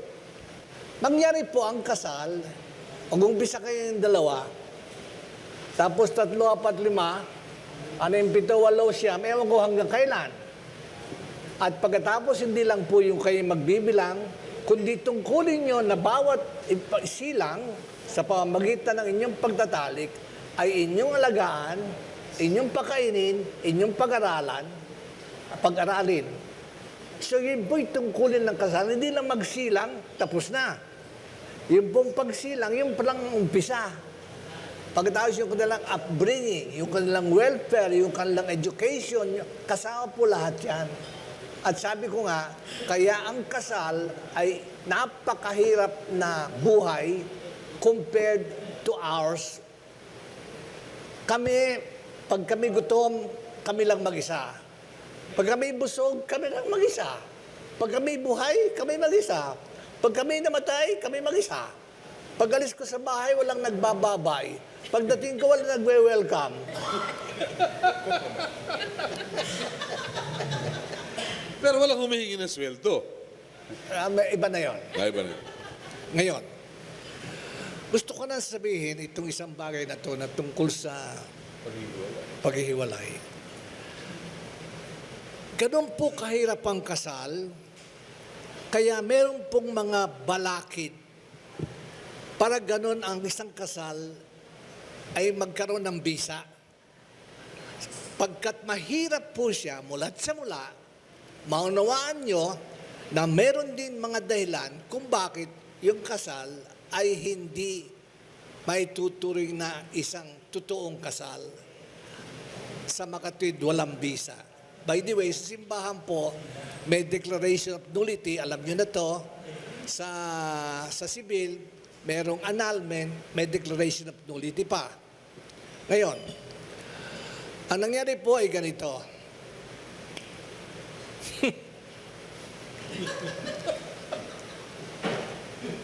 Mangyari po ang kasal, mag-umpisa kayo ng 2, tapos 3, 4, 5, 6, 7, 8, 9, ewan ko hanggang kailan. At pagkatapos hindi lang po yung kayo magbibilang, kundi tungkulin nyo na bawat silang sa pamamagitan ng inyong pagtatalik ay inyong alagaan, inyong pakainin, inyong pag-aralin. So yun po'y tungkulin ng kasal, hindi lang magsilang, tapos na. Yung pong pagsilang, yung palang umpisa. Pagkatapos yung kanilang upbringing, yung kanilang welfare, yung kanilang education, kasama po lahat yan. At sabi ko nga, kaya ang kasal ay napakahirap na buhay compared to ours. Pag kami gutom, kami lang mag-isa. Pag kami busog, kami lang mag-isa. Pag kami buhay, kami mag-isa. Pag kami namatay, kami mag-isa. Pag alis ko sa bahay, walang nagbababay. Pagdating ko, walang nagwe-welcome. Pero walang humihingi ng sweldo. Iba na yun. Iba na. Ngayon, gusto ko na sabihin itong isang bagay na to na tungkol sa paghihiwalay. Ganun po kahirap ang kasal, kaya meron pong mga balakid para ganun ang isang kasal ay magkaroon ng bisa. Pagkat mahirap po siya mula't sa mula, maunawaan nyo na meron din mga dahilan kung bakit yung kasal ay hindi may tuturing na isang totoong kasal. Sa makatwid, walang bisa. By the way, sa simbahan po, may declaration of nullity, alam nyo na to. Sa civil, merong annulment, may declaration of nullity pa. Ngayon, ang nangyari po ay ganito.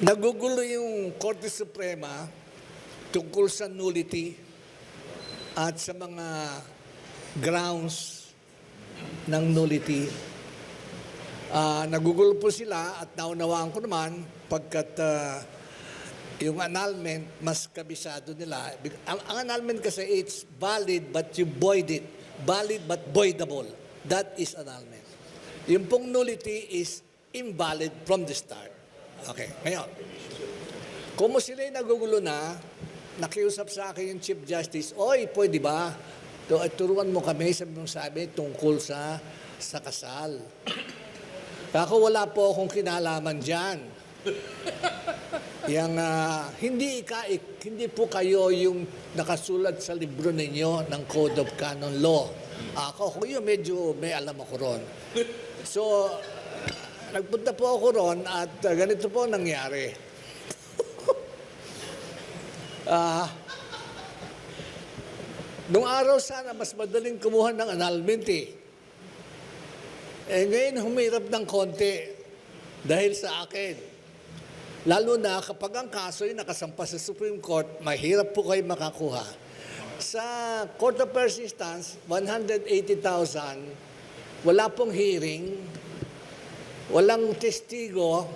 Nagugulo yung Korte Suprema tungkol sa nullity at sa mga grounds ng nullity. Nagugulo po sila at naunawaan ko naman pagkat yung annulment mas kabisado nila. Ang annulment kasi it's valid but you void it. Valid but voidable. That is annulment. Yung pong nullity is invalid from the start. Okay, ngayon. Kung sila'y nagugulo na, nakiusap sa akin yung Chief Justice, oy, pwede ba? Turuan mo kami, sabi tungkol sa kasal. Ako wala po akong kinalaman dyan. Hindi po kayo yung nakasulat sa libro ninyo ng Code of Canon Law. Ako yun, medyo may alam ako ron. So, nagpunta po ako ron at ganito po nangyari. Nung araw sana, mas madaling kumuha ng annulment eh. Ngayon, humirap ng konti dahil sa akin. Lalo na kapag ang kaso ay nakasampa sa Supreme Court, mahirap po kayo makakuha. Sa Court of Persistence, 180,000, wala pong hearing, walang testigo,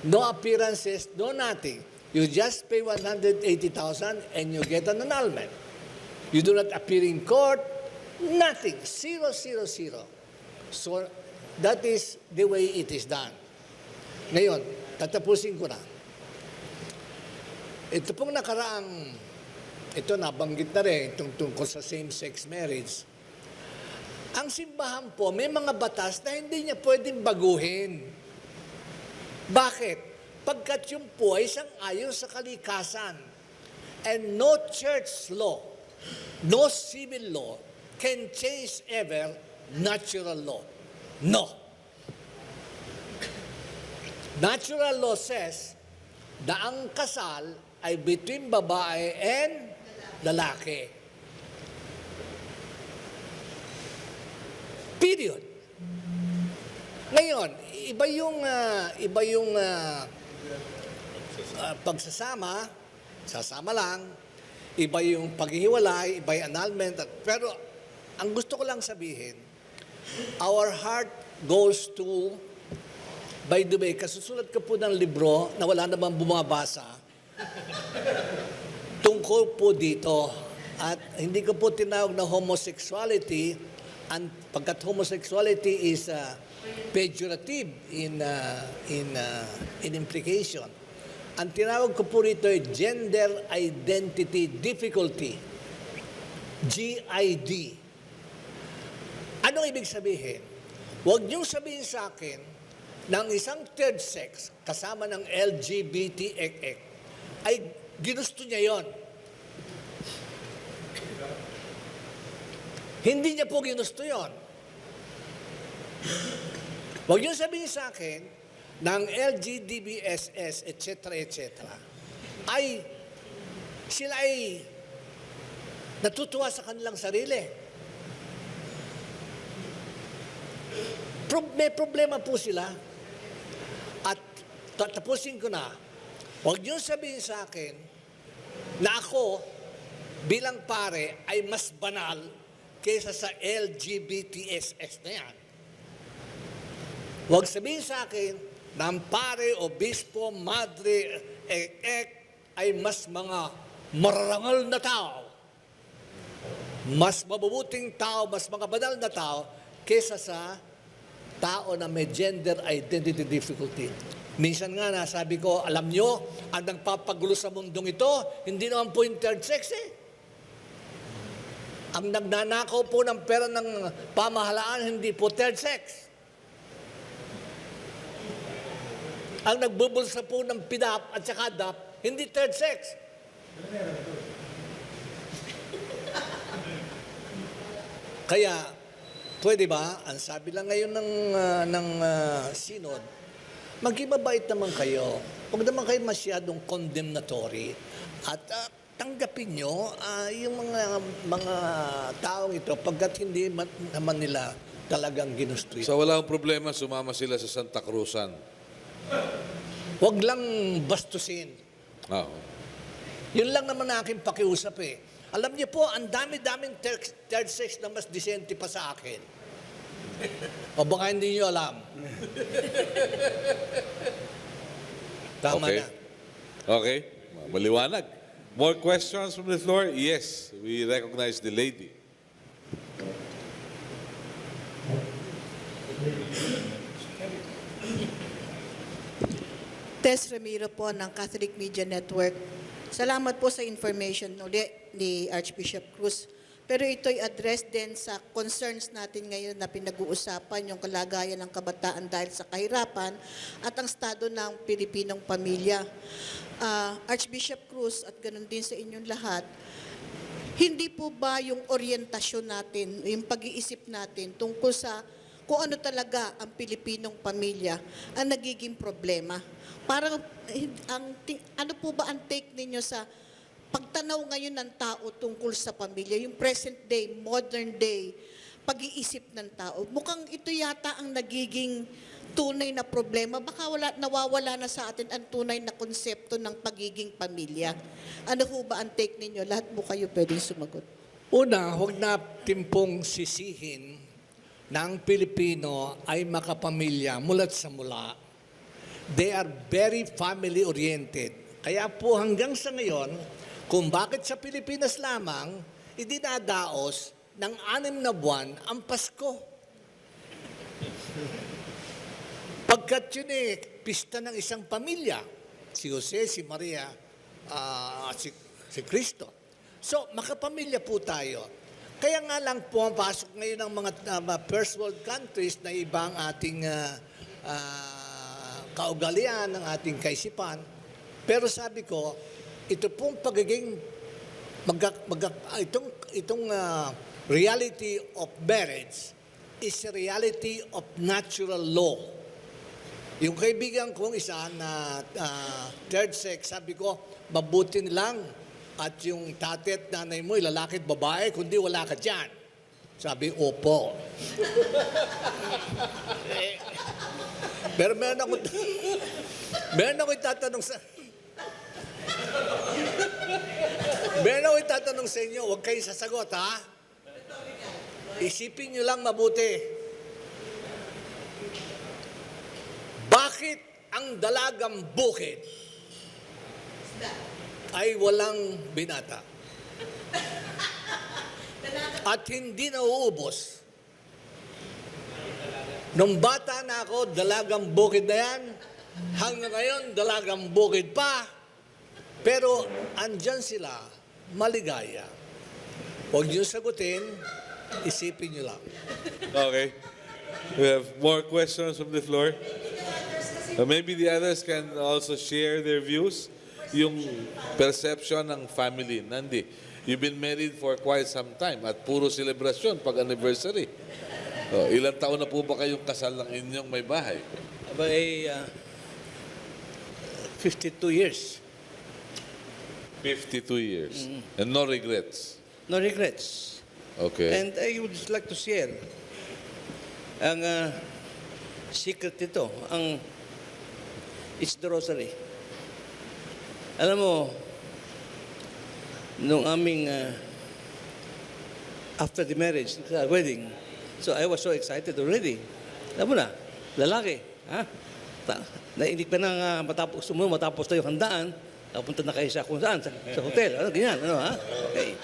no appearances, no nothing. You just pay 180,000 and you get an annulment. You do not appear in court, nothing. 0, 0, 0. So, that is the way it is done. Ngayon, tatapusin ko na. Ito pong nakaraang, ito nabanggit na rin, itong tungkol sa same-sex marriage. Ang simbahan po, may mga batas na hindi niya pwedeng baguhin. Bakit? Pagkat yun po ay isang ayon sa kalikasan. And no church law, no civil law can change ever natural law. No. Natural law says na ang kasal ay between babae and lalaki. Period. Ngayon, iba yung pagsasama, sasama lang, iba yung paghihiwalay, iba yung annulment, pero ang gusto ko lang sabihin, our heart goes to, by the way, kasusulat ko po ng libro na wala namang bumabasa, tungkol po dito, at hindi ko po tinawag na homosexuality, and pagkat homosexuality is pejorative in implication. Ang tinawag ko po rito ay gender identity difficulty. GID. Anong ibig sabihin? Huwag niyong sabihin sa akin ng isang third sex kasama ng LGBTQ ay ginusto niya yon. Hindi niya po ginusto yon. Huwag niyong sabihin sa akin ng LGBSS, etc., ay sila ay natutuwa sa kanilang sarili. May problema po sila. At tapusin ko na, huwag niyo sabihin sa akin na ako bilang pare ay mas banal kaysa sa LGBTSS na yan. Huwag sabihin sa akin na ang pare, obispo, madre, ay mas mga mararangal na tao, mas mabubuting tao, mas mga banal na tao, kaysa sa tao na may gender identity difficulty. Minsan nga nasabi ko, alam nyo, ang nagpapagulo sa mundong ito, hindi naman po yung third sex eh. Ang nagnanakaw po ng pera ng pamahalaan, hindi po third sex. Ang nagbubulsa po ng PDAP at saka DAP, hindi third sex. Kaya, pwede ba, ang sabi lang ngayon ng Synod, maging naman kayo. Huwag naman kayo masyadong condemnatory. At tanggapin nyo yung mga taong ito pagkat hindi naman nila talagang ginusto yun. So wala akong problema, sumama sila sa Santa Cruzan. Huwag lang bastusin. Oo. Yun lang naman aking pakiusap eh. Alam niyo po, ang dami-daming third sex na mas disente pa sa akin. O baka hindi niyo alam. Tama Okay. na. Okay. Maliwanag. More questions from the floor? Yes, we recognize the lady. Tess Ramiro po ng Catholic Media Network. Salamat po sa information ulit ni Archbishop Cruz. Pero ito'y address din sa concerns natin ngayon na pinag-uusapan yung kalagayan ng kabataan dahil sa kahirapan at ang estado ng Pilipinong pamilya. Archbishop Cruz at ganun din sa inyong lahat, hindi po ba yung orientasyon natin, yung pag-iisip natin tungkol sa kung ano talaga ang Pilipinong pamilya ang nagiging problema? Parang, ano po ba ang take ninyo sa pagtanaw ngayon ng tao tungkol sa pamilya, yung present day, modern day, pag-iisip ng tao, mukhang ito yata ang nagiging tunay na problema. Baka nawawala na sa atin ang tunay na konsepto ng pagiging pamilya. Ano ho ba ang take ninyo? Lahat mo kayo pwedeng sumagot. Una, huwag natin pong sisihin na ang Pilipino ay makapamilya mulat sa mula. They are very family-oriented. Kaya po hanggang sa ngayon, kung bakit sa Pilipinas lamang, idinadaos ng 6 na buwan ang Pasko. Pagkat yun pista ng isang pamilya. Si Jose, si Maria, si Cristo. So, makapamilya po tayo. Kaya nga lang pumapasok ngayon ang mga first world countries na ibang ating kaugalian, ng ating kaisipan. Pero sabi ko, ito pong pagiging itong reality of marriage is a reality of natural law. Yung kaibigan kong isa na third sex, sabi ko, mabuti lang at yung tatay at nanay mo, lalaki at babae, kundi wala ka dyan. Sabi, opo. Pero meron ako itatanong sa... Meron ako itatanong sa inyo, huwag kayo sasagot, ha? Isipin nyo lang mabuti. Bakit ang dalagang bukid ay walang binata? At hindi nauubos. Nung bata na ako, dalagang bukid na yan. Hanggang ngayon, dalagang bukid pa. Pero andyan sila, maligaya. Huwag niyo sagutin, isipin niyo lang. Okay. We have more questions from the floor. Maybe the others can also share their views. Yung perception ng family. Nandy, you've been married for quite some time at puro celebration pag anniversary. Ilang taon na po ba kayong kasal ng inyong may bahay? By 52 years. 52 years. And no regrets? No regrets. Okay. And I would just like to share ang secret nito, it's the rosary. Alam mo, nung aming after the marriage, the wedding, so I was so excited already. Alam mo na, lalaki, ha? Nainig pa na matapos tayo handaan, napunta na kayo sa kung saan, sa hotel, ano, ganyan, ano, ha? Okay.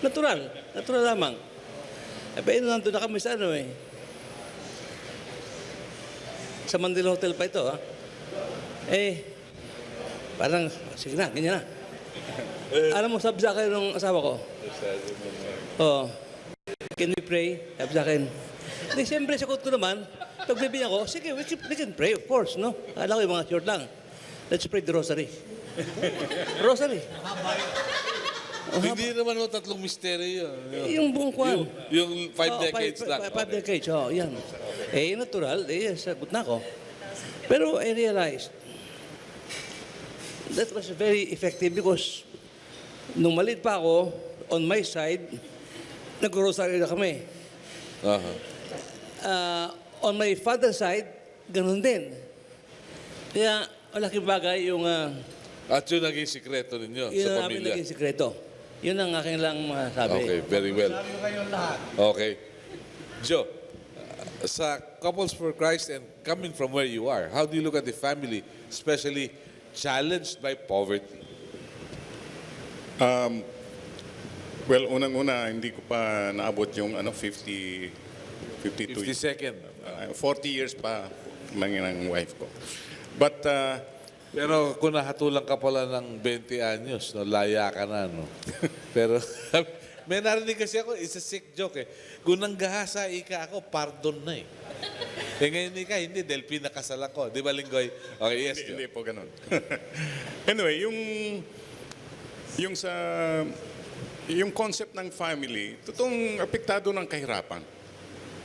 Natural lamang. Pero nandun na kami sa sa Mandela Hotel pa ito, ha? Parang, sige na, ganyan na. Alam mo, sabi sa akin nung asawa ko, can we pray? Sabi sa akin, hindi, siyempre, sagot ko naman, pagbibigyan ko, sige, we can pray, of course, no? Alam ko yung mga short lang. Let's pray the rosary. Rosary. Hindi naman o 3 misteryo yun. Yung buong kwan. Yung 5 decades lang. 5 decades, yan. Natural, sagot na ako. Pero I realized, that was very effective because nung maliit pa ako, on my side, nag-rosary na kami. On my father's side, ganun din. Kaya, malaking bagay yung... At yun naging sikreto ninyo yun sa ang pamilya? Yun ang naging sikreto. Yun ang aking lang masabi. Okay, very well. Okay. Joe, sa Couples for Christ and coming from where you are, how do you look at the family, especially challenged by poverty? Well, unang-una, hindi ko pa naabot yung 52 52nd. 40 years pa ng wife ko. But, Pero kung nahatulang ka pala ng 20 anyos, no, laya ka na, no? Pero, may narinig kasi ako, it's a sick joke eh. Kung nanggahasa ika ako, pardon na eh. Ngayon ika, hindi, dahil pinakasal ako. Di ba, Linggoy? Okay, yes, Joe. hindi po ganun. Anyway, yung concept ng family, totoong apektado ng kahirapan.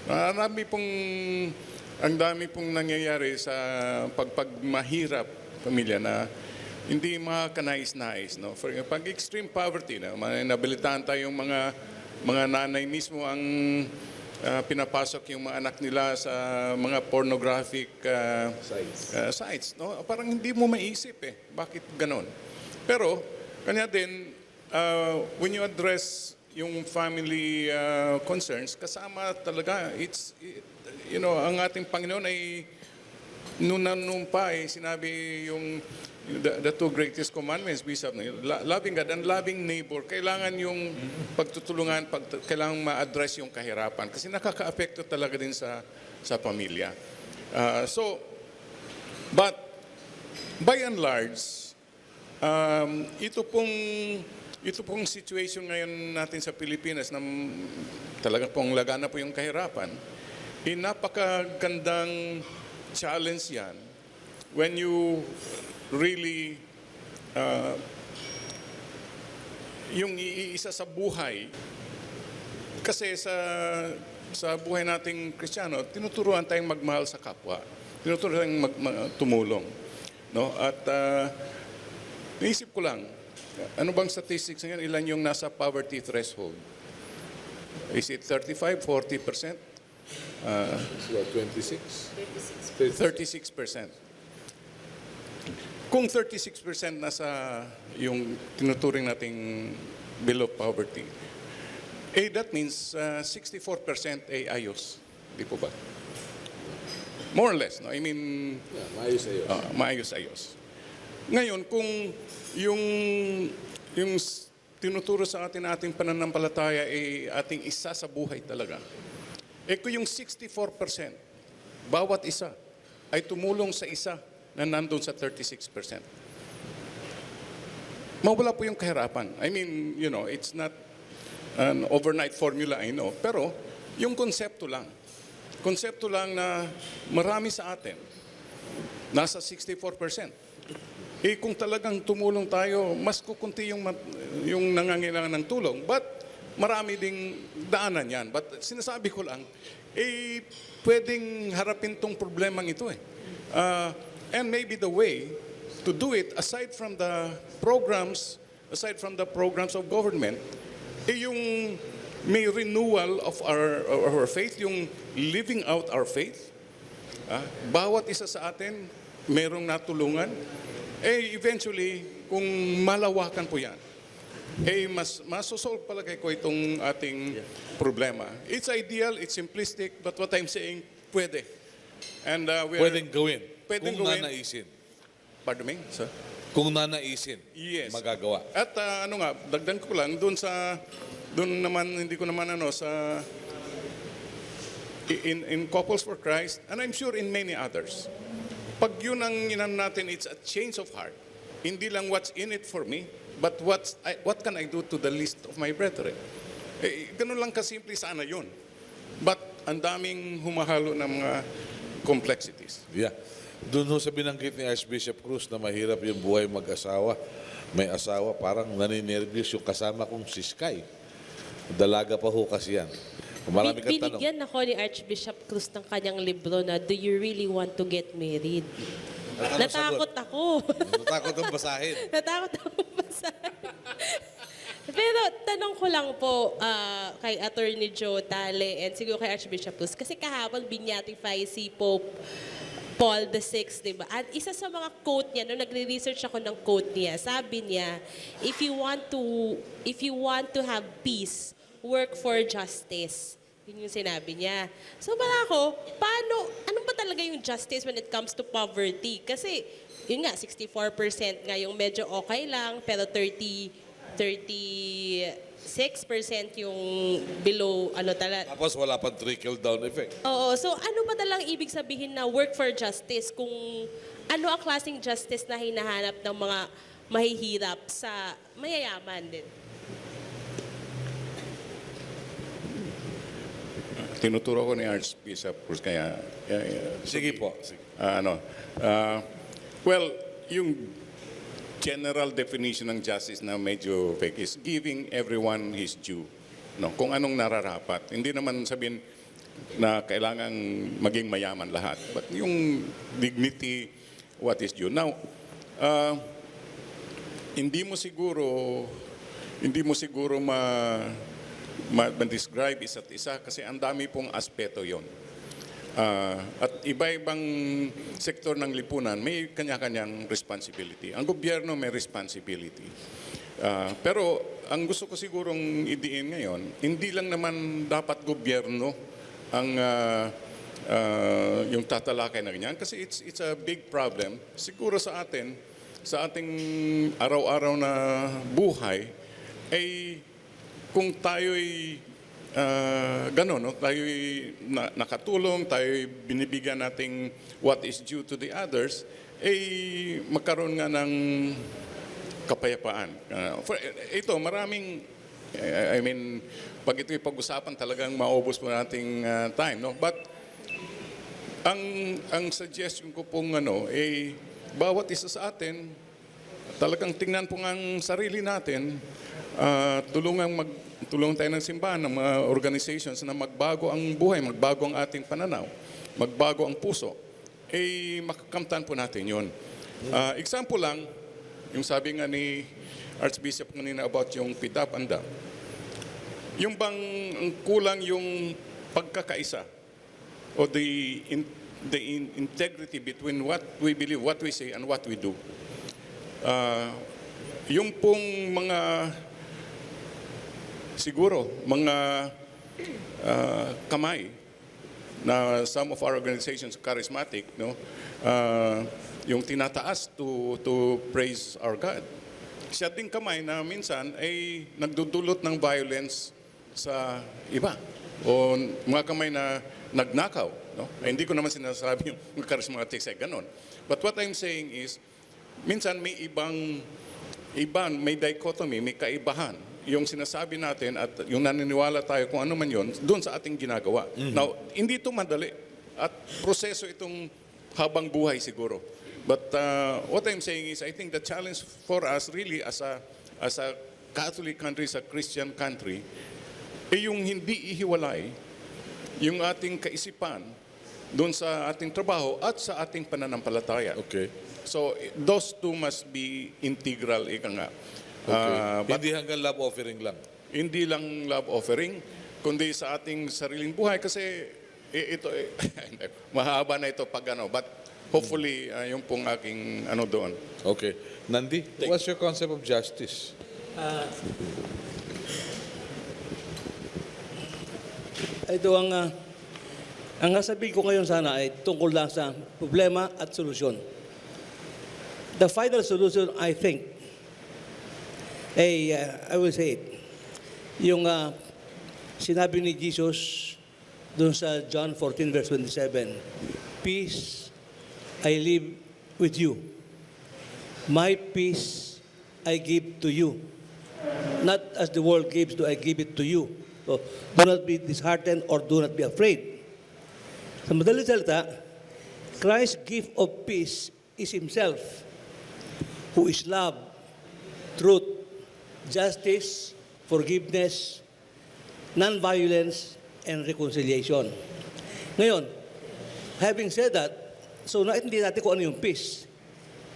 Ang dami pong nangyayari sa pagmahirap pamilya na hindi makanais-nais. No? For, pag extreme poverty, no? Nabilitaan tayong mga nanay mismo ang pinapasok yung mga anak nila sa mga pornographic sites. No? Parang hindi mo maisip bakit ganon. Pero, kanya din, when you address yung family concerns, kasama talaga, ang ating Panginoon ay nung pa sinabi yung the two greatest commandments, loving God and loving neighbor. Kailangan yung pagtutulungan, kailangan ma-address yung kahirapan kasi nakaka-apekto talaga din sa pamilya. But by and large, ito pong situation ngayon natin sa Pilipinas na talaga pong lagana po yung kahirapan, napakagandang challenge yan when you really yung iisa sa buhay. Kasi sa buhay nating Kristiyano, tinuturuan tayong magmahal sa kapwa. Tinuturuan tayong tumulong. No? At naisip ko lang, ano bang statistics ngayon? Ilan yung nasa poverty threshold? Is it 35, 40%? 26? 36%. Kung 36% nasa yung tinuturing nating below poverty, that means 64% ay ayos. Di po ba? More or less, no? I mean, maayos-ayos. Ngayon, kung yung tinuturo sa ating pananampalataya ay ating isa sa buhay talaga, kung yung 64%, bawat isa ay tumulong sa isa na nandun sa 36%. Mawala po yung kahirapan. I mean, it's not an overnight formula, I know. Pero, yung konsepto lang. Konsepto lang na marami sa atin, nasa 64%. Kung talagang tumulong tayo, mas kukunti yung nangangailangan ng tulong. But, marami ding daanan yan. But, sinasabi ko lang, pwedeng harapin tong problemang ito and maybe the way to do it, aside from the programs of government, yung may renewal of our faith, yung living out our faith. Bawat isa sa atin, merong natulungan. Eventually, kung malawakan po yan, mas masosolve palagay ko itong ating problema. It's ideal, it's simplistic, but what I'm saying, pwede. And Pwedeng gawin. Pwedeng kung gawin. nanaisin. Pardon me, sir? Kung nanaisin, Yes. magagawa. At dagdag ko lang, doon naman, hindi ko naman in Couples for Christ, and I'm sure in many others, pag yun ang inan natin, it's a change of heart. Hindi lang what's in it for me, but what can I do to the least of my brethren? Ganun lang kasimple sana yun. But ang daming humahalo ng mga complexities. Yeah. Doon ho sa binanggit ni Archbishop Cruz na mahirap yung buhay mag-asawa. May asawa, parang naninervyos yung kasama kong si Sky. Dalaga pa ho kasi yan. Marami kang tanong. Binigyan ako ni Archbishop Cruz ng kanyang libro na Do You Really Want to Get Married? At anong Natakot sagot? ako. Natakot ang basahin. Natakot ako basahin. Pero tanong ko lang po kay Attorney Joe Tale and siguro kay Archbishop Cruz, kasi kahapon binyatify si Pope Paul VI, di ba? At isa sa mga quote niya, nung nagre-research ako ng quote niya, sabi niya, if you want to have peace, work for justice. Yun yung sinabi niya. So para ako, ano ba talaga yung justice when it comes to poverty? Kasi, yun nga, 64% nga yung medyo okay lang, pero 36% yung below, Tapos wala pang trickle-down effect. Oo, so ano ba talagang ibig sabihin na work for justice kung ano ang klaseng justice na hinahanap ng mga mahihirap sa mayayaman din? Tinuturo ko ni Archbishop Cruz kaya... Sige po. Sige. Well, yung general definition ng justice na medyo fake is giving everyone his due. No, kung anong nararapat. Hindi naman sabihin na kailangan maging mayaman lahat. But yung dignity, what is due. Now, hindi mo siguro ma-describe isa't isa kasi ang dami pong aspeto yon. At iba-ibang sektor ng lipunan may kanya-kanyang responsibility. Ang gobyerno may responsibility. Pero ang gusto ko sigurong idiin ngayon, hindi lang naman dapat gobyerno ang yung tatalakay na ganyan kasi it's a big problem. Siguro sa atin, sa ating araw-araw na buhay, ay kung tayo'y gano'n, no? Tayo'y nakatulong, tayo'y binibigyan nating what is due to the others, ay magkaroon nga ng kapayapaan. Ito, maraming, I mean, pag ito'y pag-usapan talagang maubos po nating time, no? But ang suggestion ko pong bawat isa sa atin, talagang tingnan po ang sarili natin, tulungan tayo ng simbahan, ng mga organizations na magbago ang buhay, magbago ang ating pananaw, magbago ang puso, makakamtan po natin yun. Example lang, yung sabi nga ni Archbishop kanina about yung pidap-andap. Yung bang kulang yung pagkakaisa o the integrity between what we believe, what we say, and what we do. Yung pong siguro, mga kamay na some of our organizations charismatic, no, yung tinataas to praise our God. Siya ding kamay na minsan ay nagdudulot ng violence sa iba. O mga kamay na nagnakaw. No? Ay, hindi ko naman sinasabi yung charismatic ay ganon. But what I'm saying is, minsan may may dichotomy, may kaibahan. Yung sinasabi natin at yung naniniwala tayo kung ano man yun, doon sa ating ginagawa. Now, hindi ito madali. At proseso itong habang buhay siguro. But what I'm saying is, I think the challenge for us really as a Catholic country, as a Christian country, yung hindi ihiwalay yung ating kaisipan doon sa ating trabaho at sa ating pananampalataya. Okay. So, those two must be integral, ika nga. Okay. Hindi hanggang love offering lang. Hindi lang love offering, kundi sa ating sariling buhay. Kasi ito, mahaba na ito pag but hopefully, yung pong aking doon. Okay. Nandy, what's your concept of justice? Ito ang sasabihin ko ngayon sana ay tungkol lang sa problema at solusyon. The final solution, I think, I will say it, yung sinabi ni Jesus doon sa John 14 verse 27, peace I leave with you. My peace I give to you. Not as the world gives, do I give it to you. So, do not be disheartened or do not be afraid. Sa madaling salita, Christ's gift of peace is Himself, who is love, truth, justice, forgiveness, non-violence, and reconciliation. Ngayon, having said that, so naintindi natin kung ano yung peace.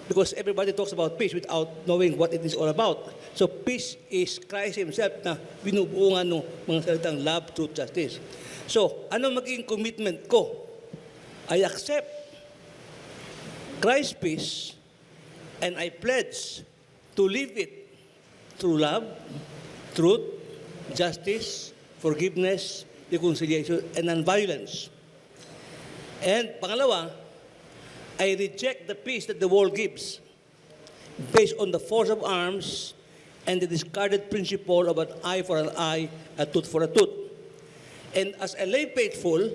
Because everybody talks about peace without knowing what it is all about. So peace is Christ Himself na binubuungan ng mga salitang love, truth, justice. So, ano magiging commitment ko? I accept Christ's peace and I pledge to live it through love, truth, justice, forgiveness, reconciliation, and non-violence. And pangalawa, I reject the peace that the world gives based on the force of arms and the discarded principle of an eye for an eye, a tooth for a tooth. And as a lay faithful,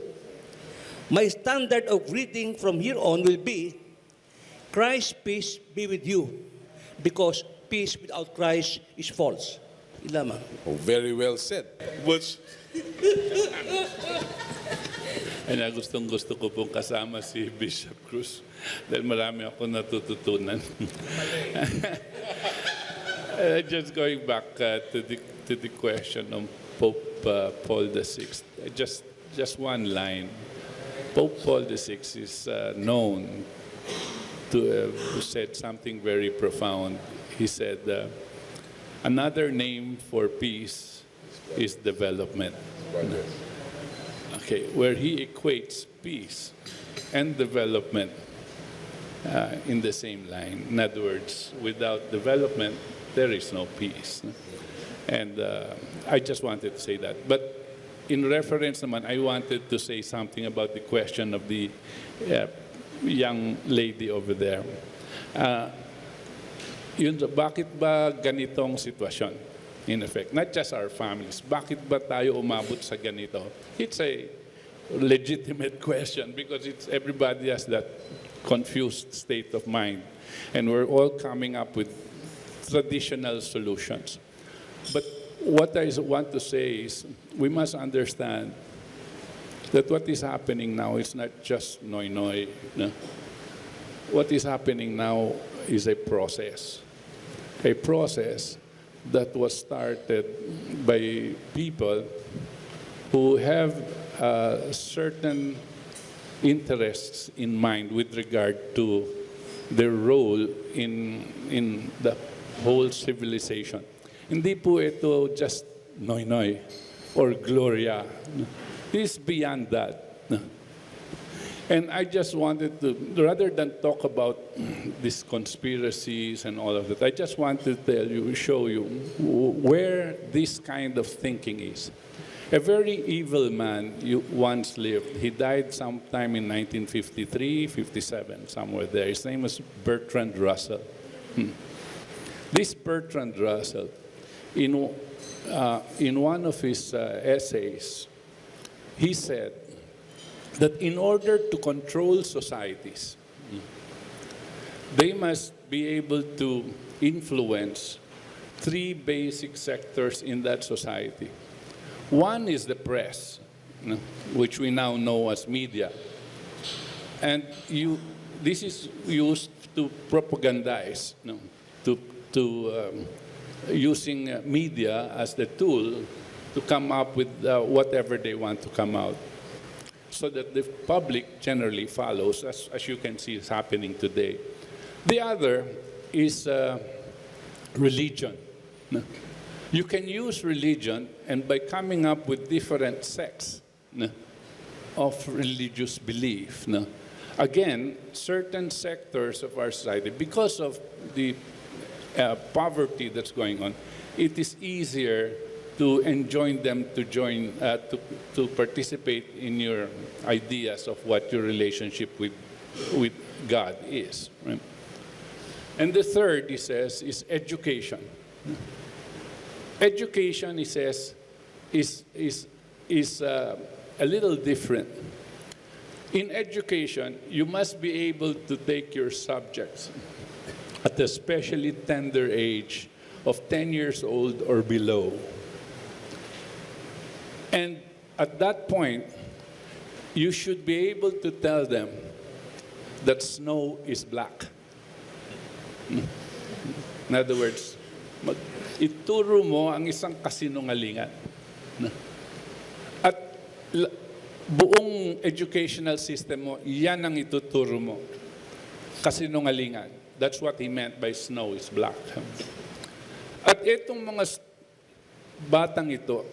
my standard of greeting from here on will be, Christ's peace be with you, because peace without Christ is false. Lamang. Oh, very well said. Which And gustong-gusto ko pong kasama si Bishop Cruz dahil marami ako natututunan. Just going back to the question of Pope Paul VI, just one line. Pope Paul VI is known to who said something very profound. He said, another name for peace is development. Okay, where he equates peace and development in the same line. In other words, without development, there is no peace. And I just wanted to say that. But in reference naman, I wanted to say something about the question of the young lady over there. Bakit ba ganitong sitwasyon? In effect, not just our families. Bakit ba tayo umabot sa ganito? It's a legitimate question because everybody has that confused state of mind. And we're all coming up with traditional solutions. But what I want to say is we must understand that what is happening now is not just noy-noy. No? What is happening now is a process that was started by people who have certain interests in mind with regard to their role in the whole civilization. Hindi po ito just noy-noy or gloria. It's beyond that. And I just wanted to, rather than talk about these conspiracies and all of that, I just want to show you where this kind of thinking is. A very evil man once lived. He died sometime in 1953, 57, somewhere there. His name was Bertrand Russell. This Bertrand Russell, in one of his essays, he said that in order to control societies, they must be able to influence three basic sectors in that society. One is the press, which we now know as media. And this is used to propagandize, using media as the tool to come up with whatever they want to come out, so that the public generally follows, as you can see is happening today. The other is religion. You can use religion, and by coming up with different sects of religious belief, again, certain sectors of our society, because of the poverty that's going on, it is easier to enjoin them to join, to participate in your ideas of what your relationship with God is. Right? And the third, he says, is education. Education, he says, is a little different. In education, you must be able to take your subjects at a especially tender age of 10 years old or below. And at that point, you should be able to tell them that snow is black. In other words, ituro mo ang isang kasinungalingan. At buong educational system mo, yan ang ituturo mo. Kasinungalingan. That's what he meant by snow is black. At itong mga batang ito,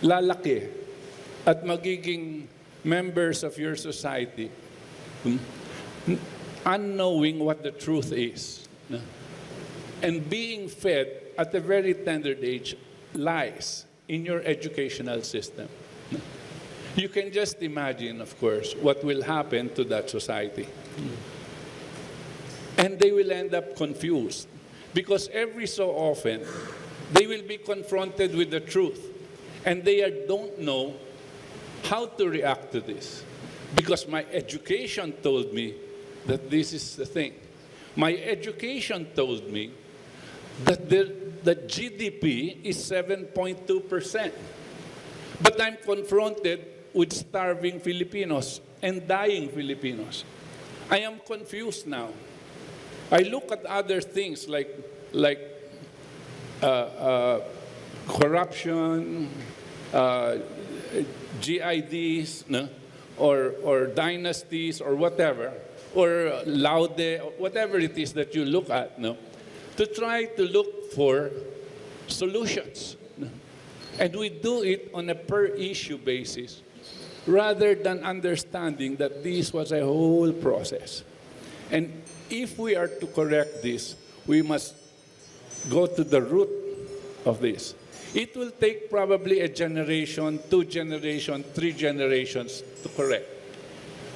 lalaki at magiging members of your society, unknowing what the truth is, and being fed at a very tender age lies in your educational system. You can just imagine, of course, what will happen to that society. And they will end up confused because every so often they will be confronted with the truth and they don't know how to react to this. Because my education told me that this is the thing. My education told me that the GDP is 7.2%. But I'm confronted with starving Filipinos and dying Filipinos. I am confused now. I look at other things like corruption, GIDs, or dynasties or whatever, or laude, or whatever it is that you look at, no, to try to look for solutions. No? And we do it on a per-issue basis, rather than understanding that this was a whole process. And if we are to correct this, we must go to the root of this. It will take probably a generation, 2 generations, 3 generations to correct.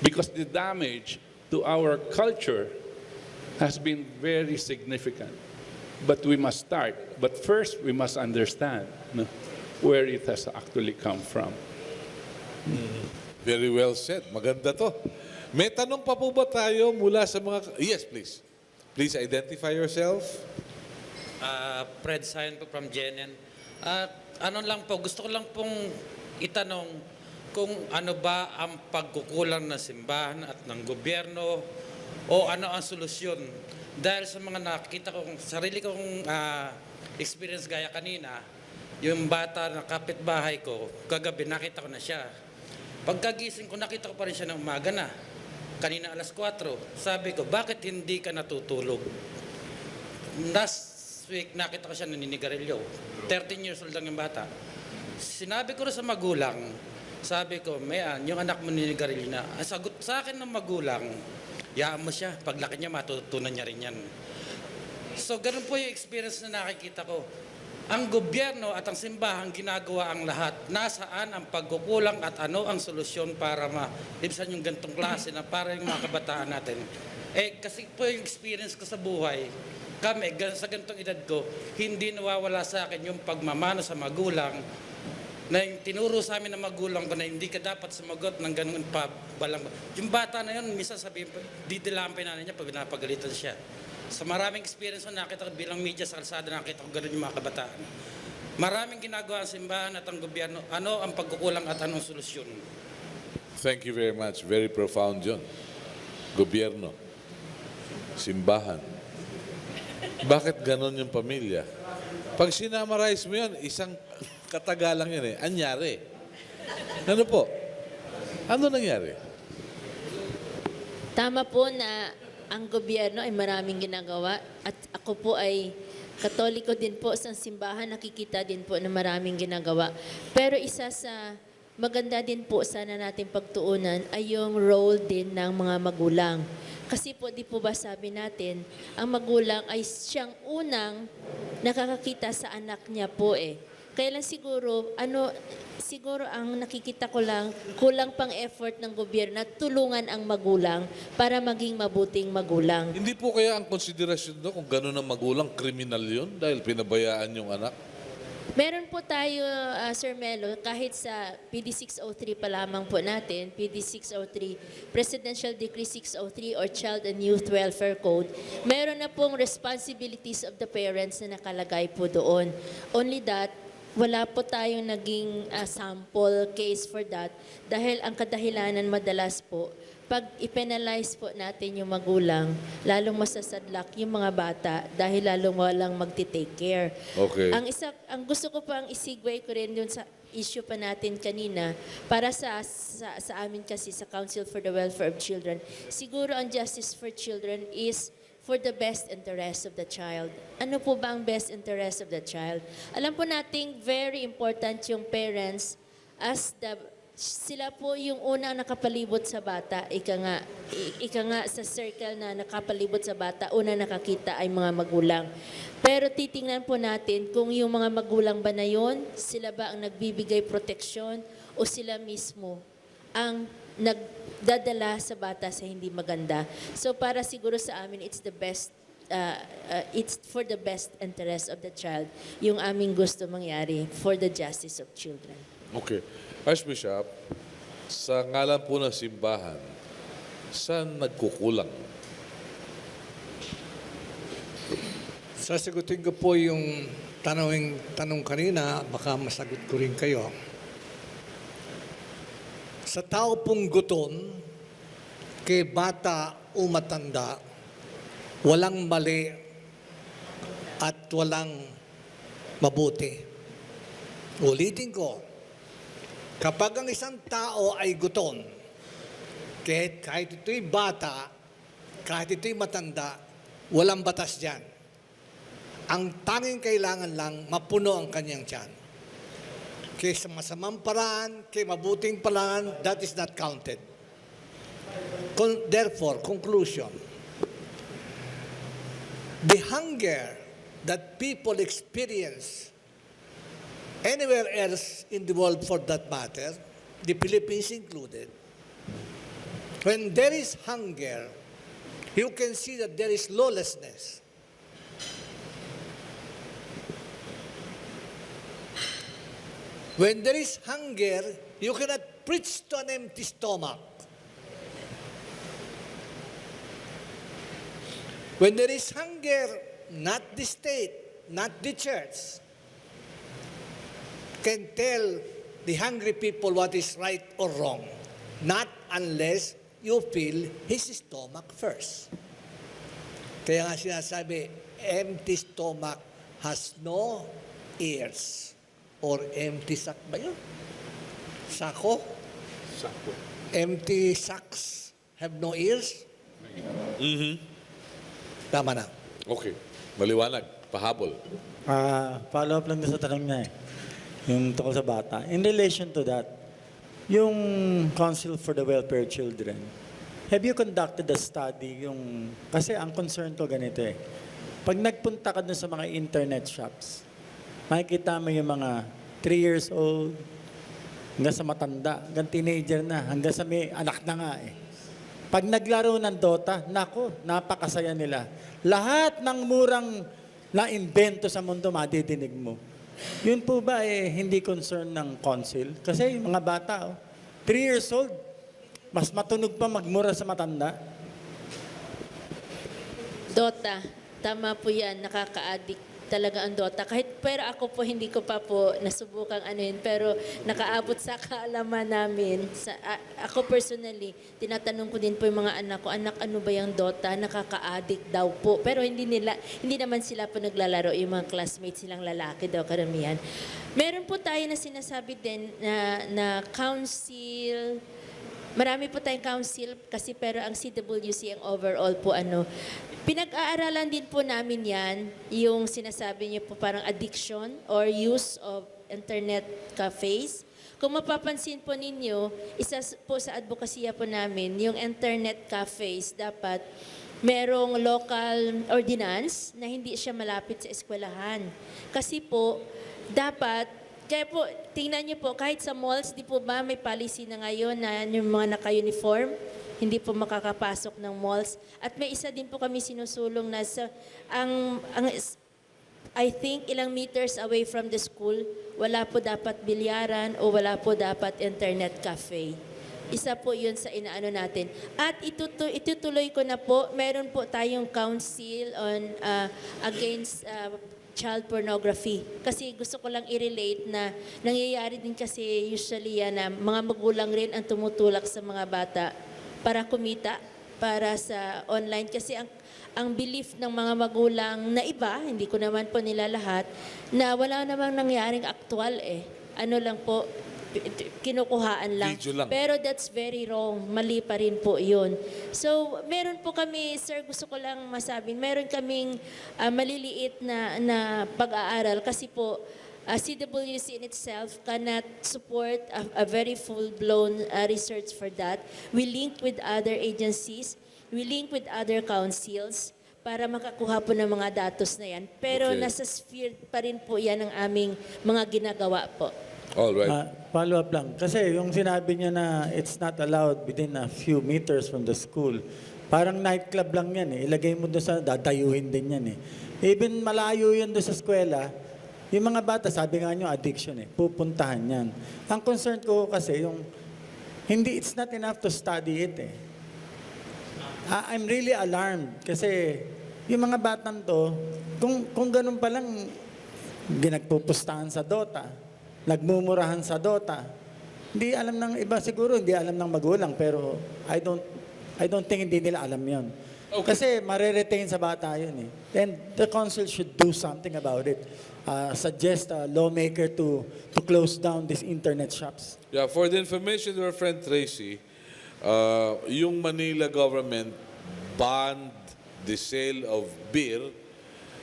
Because the damage to our culture has been very significant. But we must start. But first, we must understand, no, where it has actually come from. Very well said. Maganda to. May tanong pa po ba tayo mula sa mga... Yes, please. Please identify yourself. Fred Sayon po from JNN. Ano lang po, gusto ko lang pong itanong kung ano ba ang pagkukulang ng simbahan at ng gobyerno o ano ang solusyon. Dahil sa mga nakikita kong, sarili kong experience gaya kanina, yung bata na kapitbahay ko, kagabi nakita ko na siya. Pagkagising ko, nakita ko pa rin siya ng umaga na. Kanina alas 4, sabi ko, bakit hindi ka natutulog? Last week, nakita ko siya naninigarilyo. 13 years old lang yung bata. Sinabi ko rin sa magulang, sabi ko, Mayan, yung anak mo naninigarilyo na. Ang sagot sa akin ng magulang, yaan mo siya, paglaki niya, matutunan niya rin yan. So, ganun po yung experience na nakikita ko. Ang gobyerno at ang simbahan ginagawa ang lahat. Nasaan ang pagkukulang at ano ang solusyon para maibsan yung gantong klase na para yung mga kabataan natin. Kasi po yung experience ko sa buhay, kami, sa gantong edad ko, hindi nawawala sa akin yung pagmamano sa magulang na yung tinuro sa amin ng magulang ko na hindi ka dapat sumagot ng ganun pa balang. Yung bata na yun, minsan sabihin, didilaan pa yung nanay niya pag napagalitan siya. Sa maraming experience na nakita ko bilang media sa kalsada, nakita ko gano'n yung mga kabataan. Maraming ginagawa ang simbahan at ang gobyerno. Ano ang pagkukulang at anong solusyon? Thank you very much. Very profound yun. Gobyerno. Simbahan. Bakit ganon yung pamilya? Pag sinamarize mo yan, isang katagalang yan eh. Anyari. Ano po? Ano nangyari? Tama po na ang gobyerno ay maraming ginagawa at ako po ay Katoliko din po sa simbahan, nakikita din po na maraming ginagawa. Pero isa sa maganda din po sana natin pagtuunan ay yung role din ng mga magulang. Kasi po, di po ba sabi natin, ang magulang ay siyang unang nakakakita sa anak niya po eh. Kaya lang siguro, siguro ang nakikita ko lang, kulang pang effort ng gobyerno na tulungan ang magulang para maging mabuting magulang. Hindi po kaya ang konsiderasyon doon kung gano'n ang magulang, kriminal yun dahil pinabayaan yung anak? Meron po tayo, Sir Melo, kahit sa PD 603 pa lamang po natin, PD 603, Presidential Decree 603 or Child and Youth Welfare Code, meron na pong responsibilities of the parents na nakalagay po doon. Only that, wala po tayong naging sample case for that dahil ang kadahilanan madalas po, pag i-penalize po natin yung magulang, lalong masasadlak yung mga bata dahil lalong walang magti-take care. Okay. Ang gusto ko pang isigway ko rin dun sa issue pa natin kanina, para sa amin kasi sa Council for the Welfare of Children, siguro ang justice for children is for the best interest of the child. Ano po ba ang best interest of the child? Alam po nating very important yung parents as sila po yung unang nakapalibot sa bata. Ika nga sa circle na nakapalibot sa bata, unang nakakita ay mga magulang. Pero titingnan po natin kung yung mga magulang ba na yun, sila ba ang nagbibigay proteksyon o sila mismo ang nagdadala sa bata sa hindi maganda. So para siguro sa amin, it's the best, it's for the best interest of the child, yung aming gusto mangyari for the justice of children. Okay. Archbishop, sa ngalan po ng simbahan, saan nagkukulang? Sasagutin ko po yung tanong kanina, baka masagot ko rin kayo. Sa tao pong gutom, kay bata o matanda, walang mali at walang mabuti. Ulitin ko, kapag ang isang tao ay gutom, Kahit ito'y bata, kahit ito'y matanda, walang batas dyan. Ang tanging kailangan lang, mapuno ang kanyang tiyan. Kaya sa masamang paraan, kaya mabuting paraan, that is not counted. Therefore, conclusion, the hunger that people experience anywhere else in the world for that matter, the Philippines included, when there is hunger, you can see that there is lawlessness. When there is hunger, you cannot preach to an empty stomach. When there is hunger, not the state, not the church, can tell the hungry people what is right or wrong. Not unless you fill his stomach first. Kaya nga sinasabi, empty stomach has no ears. Or empty sack ba yun? Sako? Sakto. Empty sacks have no ears? Tama na. Okay. Maliwanag. Pahabol. Follow up lang sa tanong niya yung tungkol sa bata. In relation to that, yung Council for the Welfare of Children, have you conducted a study kasi ang concern ko ganito pag nagpunta ka dun sa mga internet shops, makikita mo yung mga 3 years old, hanggang sa matanda, hanggang teenager na, hanggang sa may anak na nga Pag naglaro ng Dota, nako, napakasaya nila. Lahat ng murang na-invento sa mundo, madidinig mo. Yun po ba hindi concern ng council? Kasi yung mga bata, 3 years old, mas matunog pa magmura sa matanda. Dota, tama po yan, nakaka-addict talaga ang Dota. Pero ako po, hindi ko pa po nasubukang pero nakaabot sa kaalaman namin. Ako personally, tinatanong ko din po yung mga anak ko, anak, ano ba yung Dota? Nakaka-addict daw po. Pero hindi naman sila po naglalaro, yung mga classmates silang lalaki daw, karamihan. Meron po tayo na sinasabi din na council. Marami po tayong council pero ang CWC ang overall po pinag-aaralan din po namin yan, yung sinasabi niyo po parang addiction or use of internet cafes. Kung mapapansin po ninyo, isa po sa advokasya po namin, yung internet cafes dapat merong local ordinance na hindi siya malapit sa eskwelahan. Kasi po, kaya po, tingnan niyo po, kahit sa malls, di po ba may policy na ngayon na yung mga naka-uniform, hindi po makakapasok ng malls. At may isa din po kami sinusulong na I think ilang meters away from the school, wala po dapat bilyaran o wala po dapat internet cafe. Isa po yun sa inaano natin. At itutuloy ko na po, meron po tayong council on against child pornography. Kasi gusto ko lang i-relate na nangyayari din kasi usually yan na mga magulang rin ang tumutulak sa mga bata para kumita, para sa online. Kasi ang belief ng mga magulang na iba, hindi ko naman po nila lahat, na wala namang nangyaring aktual Ano lang po, kinukuhaan lang. Video lang. Pero that's very wrong. Mali pa rin po yun. So, meron po kami, sir, gusto ko lang masabi, meron kaming maliliit na pag-aaral kasi po, CWC in itself cannot support a very full-blown research for that. We link with other agencies, we link with other councils para makakuha po ng mga datos na yan. Pero nasa sphere pa rin po yan ang aming mga ginagawa po. All right. Follow up lang. Kasi yung sinabi niya na it's not allowed within a few meters from the school, parang nightclub lang yan Ilagay mo doon sa dadayuhin din yan Even malayo yan doon sa eskwela, yung mga bata, sabi nga nyo, addiction pupuntahan yan. Ang concern ko kasi, it's not enough to study it I'm really alarmed kasi yung mga batang to, kung ganun pa lang, ginagpupustahan sa Dota, nagmumurahan sa Dota, hindi alam ng iba siguro, hindi alam ng magulang, pero I don't think hindi nila alam yon. Okay. Kasi mare-retain sa bata yun And the council should do something about it. Suggest a lawmaker to close down these internet shops. Yeah, for the information of our friend Tracy, yung Manila government banned the sale of beer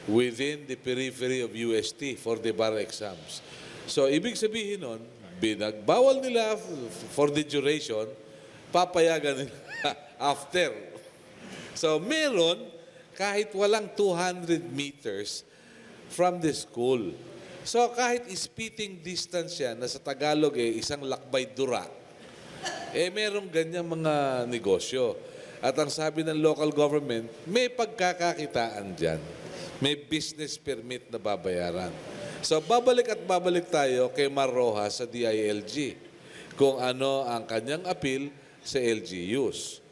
within the periphery of UST for the bar exams. So, ibig sabihin nun, binagbawal nila for the duration, papayagan nila after. So, meron, kahit walang 200 meters from the school. So, kahit spitting distance yan, na sa Tagalog isang lakbay dura, merong ganyang mga negosyo. At ang sabi ng local government, may pagkakakitaan dyan. May business permit na babayaran. So, babalik at babalik tayo kay Mar Rojas sa DILG kung ano ang kanyang appeal sa LGUs.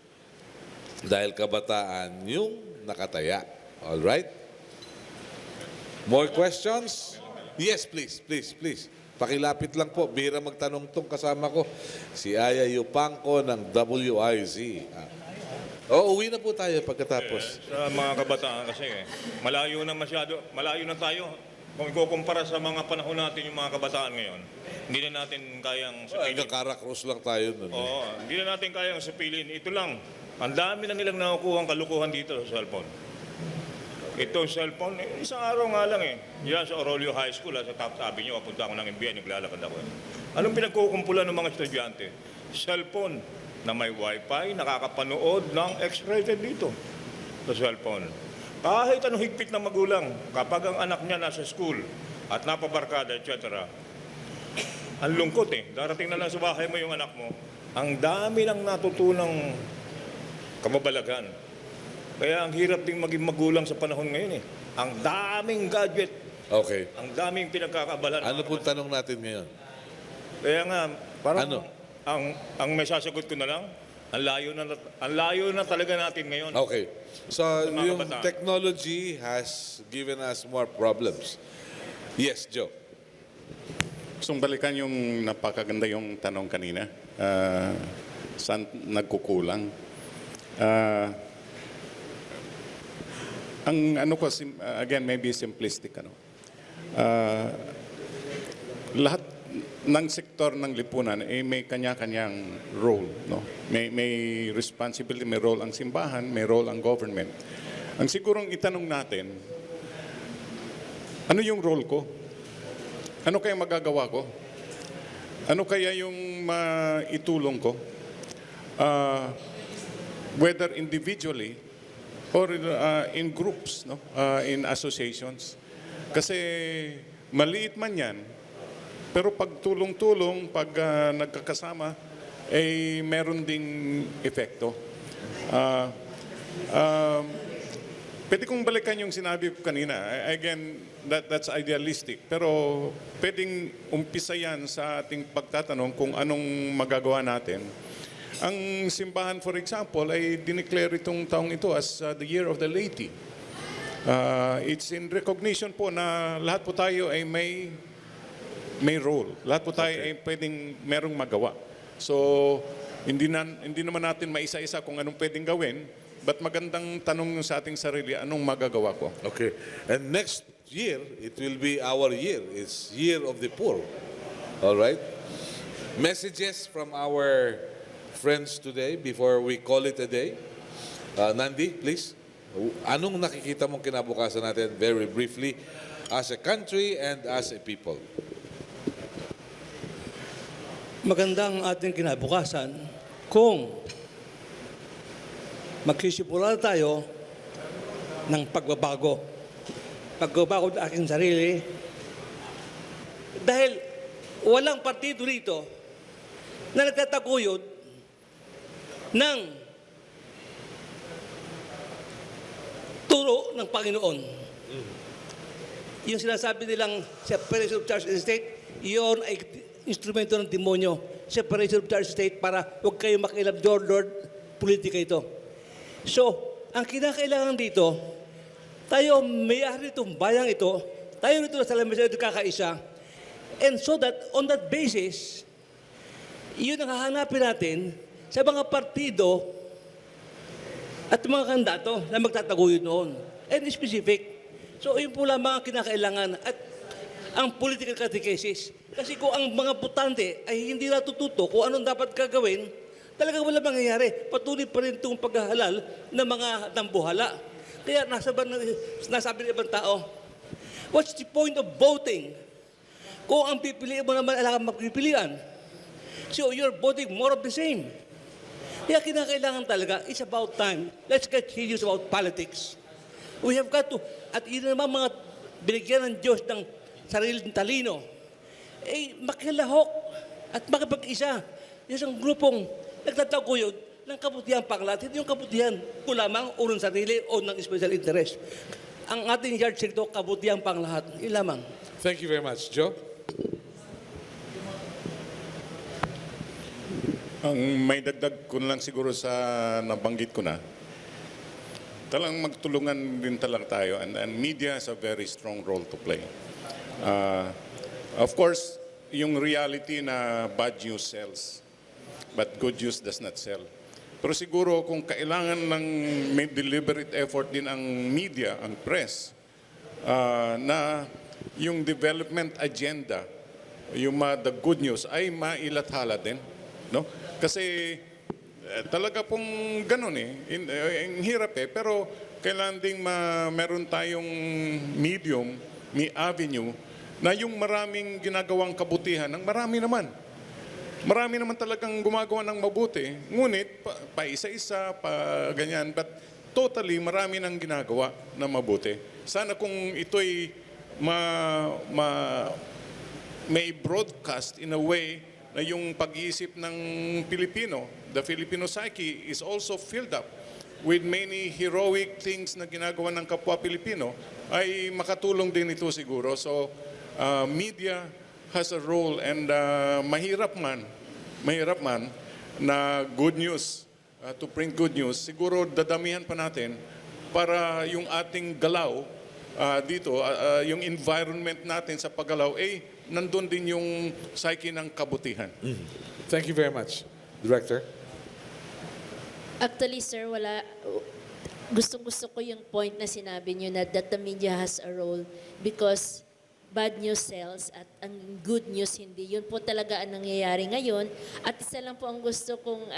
Dahil kabataan yung nakataya. All right? More questions? Yes, please. Pakilapit lang po. Bihira magtanong tong kasama ko. Si Aya Yupangco ng WIZ. Uwi na po tayo pagkatapos. Sa mga kabataan kasi, malayo na tayo. Kung ikukumpara sa mga panahon natin yung mga kabataan ngayon, hindi na natin kayang sapilin. Cruz lang tayo nun. Oo, hindi na natin kayang sapilin. Ito lang, ang dami na nilang nakukuha ang kalukuhan dito sa cellphone. Ito cellphone, isang araw nga lang Yan sa Orolio High School, sa top sabi niyo, papunta ako ng MBN, naglalakad ako. Anong pinagkukumpulan ng mga estudyante? Cellphone na may wifi, nakakapanood ng X-rated dito sa cellphone. Kahit anong higpit ng magulang, kapag ang anak niya nasa school at napabarkada, etc., ang lungkot Darating na lang sa bahay mo yung anak mo, ang dami ng natutunang kamabalagan. Kaya ang hirap ding maging magulang sa panahon ngayon Ang daming gadget. Okay. Ang daming pinagkakabalan. Ano po tanong natin ngayon? Kaya nga, parang Ano? ang may sasagot ko na lang, ang layo na talaga natin ngayon. Okay. So, mga yung kabataan. technology has given us more problems. Yes, Joe. So, balikan yung napakaganda yung tanong kanina. Saan nagkukulang? Ang ano ko, again, maybe simplistic. Lahat ng sektor ng lipunan may kanya-kanyang role. No? May responsibility, may role ang simbahan, may role ang government. Ang sigurong itanong natin, ano yung role ko? Ano kaya magagawa ko? Ano kaya yung maitulong ko? Whether individually or in groups, no? In associations. Kasi maliit man yan, pero pag tulong-tulong, pag nagkakasama, meron ding epekto. Pwede kong balikan yung sinabi ko kanina. Again, that's idealistic. Pero pwedeng umpisa yan sa ating pagtatanong kung anong magagawa natin. Ang simbahan, for example, ay dineclare itong taong ito as the Year of the Laity. It's in recognition po na lahat po tayo ay may role. Lahat po tayo ay pwedeng merong magawa. So, hindi naman natin maisa-isa kung anong pwedeng gawin, but magandang tanong sa ating sarili, anong magagawa ko? Okay. And next year, it will be our year. It's Year of the Poor. All right? Messages from our friends today before we call it a day. Nandy, please. Anong nakikita mong kinabukasan natin very briefly as a country and as a people? Magandang ating kinabukasan kung magsisimula tayo ng pagbabago. Pagbabago ng aking sarili. Dahil walang partido dito na nagtataguyod ng turo ng Panginoon. Yung sinasabi nilang separation of church and state, yun ay instrumento ng demonyo. Separation of church and state para huwag kayo makialam, Lord, politika ito. So, ang kinakailangan dito, tayo may-ari itong bayang ito, tayo rito sa lamesa ito kakaisa, and so that, on that basis, yun ang hahanapin natin sa mga partido at mga kandidato na magtataguyod noon. And specific. So, yun po lamang ang kinakailangan. At ang political catechesis. Kasi kung ang mga botante ay hindi natututo kung anong dapat gagawin, talagang wala mangyayari. Patuloy pa rin itong paghahalal ng mga nambuhala. Kaya nasabi ng ibang tao, what's the point of voting? Kung ang pipiliin mo naman, alam kang magpipilian. So you're voting more of the same. Kaya kinakailangan talaga, it's about time. Let's get serious about politics. We have got to, at yun naman mga binigyan ng Diyos ng sariling talino, makilahok at makipag-isa. Isang grupong nagtataguyod ng kabutihan panglahat, hindi yung kabutihan ko lamang o ng sarili o ng special interest. Ang ating yardstick ito, kabutihan panglahat. Yun lamang. Thank you very much. Joe? Ang may dagdag ko lang siguro sa nabanggit ko na, talagang magtulungan din talaga tayo, and media has a very strong role to play. Of course, yung reality na bad news sells, but good news does not sell. Pero siguro kung kailangan ng may deliberate effort din ang media, ang press, na yung development agenda, yung the good news ay mailathala din. No? Kasi talaga pong ganun ang hirap pero kailangan ding meron tayong medium, may avenue, na yung maraming ginagawang kabutihan, ang marami naman. Marami naman talagang gumagawa ng mabuti, ngunit pa isa-isa, pa ganyan, but totally marami nang ginagawa na mabuti. Sana kung ito'y may broadcast in a way na yung pag-iisip ng Pilipino, the Filipino psyche is also filled up with many heroic things na ginagawa ng kapwa Pilipino, ay makatulong din ito siguro. So, media has a role, and mahirap man na good news, to bring good news, siguro dadamihan pa natin para yung ating galaw dito, yung environment natin sa paggalaw, nandun din yung psyche ng kabutihan. Thank you very much. Director? Actually, sir, gustong-gusto ko yung point na sinabi niyo na that the media has a role because bad news sells at ang good news hindi. Yun po talaga ang nangyayari ngayon. At isa lang po ang gusto kong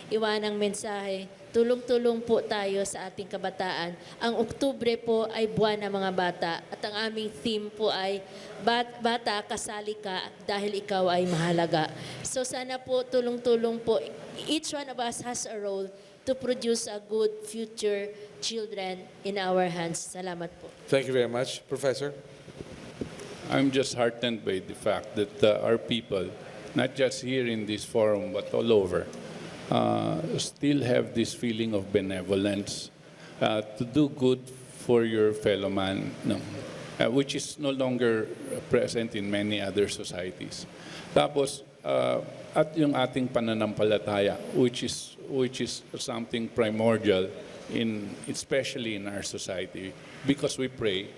iwanang mensahe. Tulong-tulong po tayo sa ating kabataan. Ang Oktubre po ay buwan ng mga bata. At ang aming theme po ay Bata, kasali ka dahil ikaw ay mahalaga. So sana po tulong-tulong po. Each one of us has a role to produce a good future children in our hands. Salamat po. Thank you very much. Professor? I'm just heartened by the fact that our people, not just here in this forum, but all over, still have this feeling of benevolence to do good for your fellow man, which is no longer present in many other societies. Tapos, at yung ating pananampalataya, which is something primordial, especially in our society, because we pray,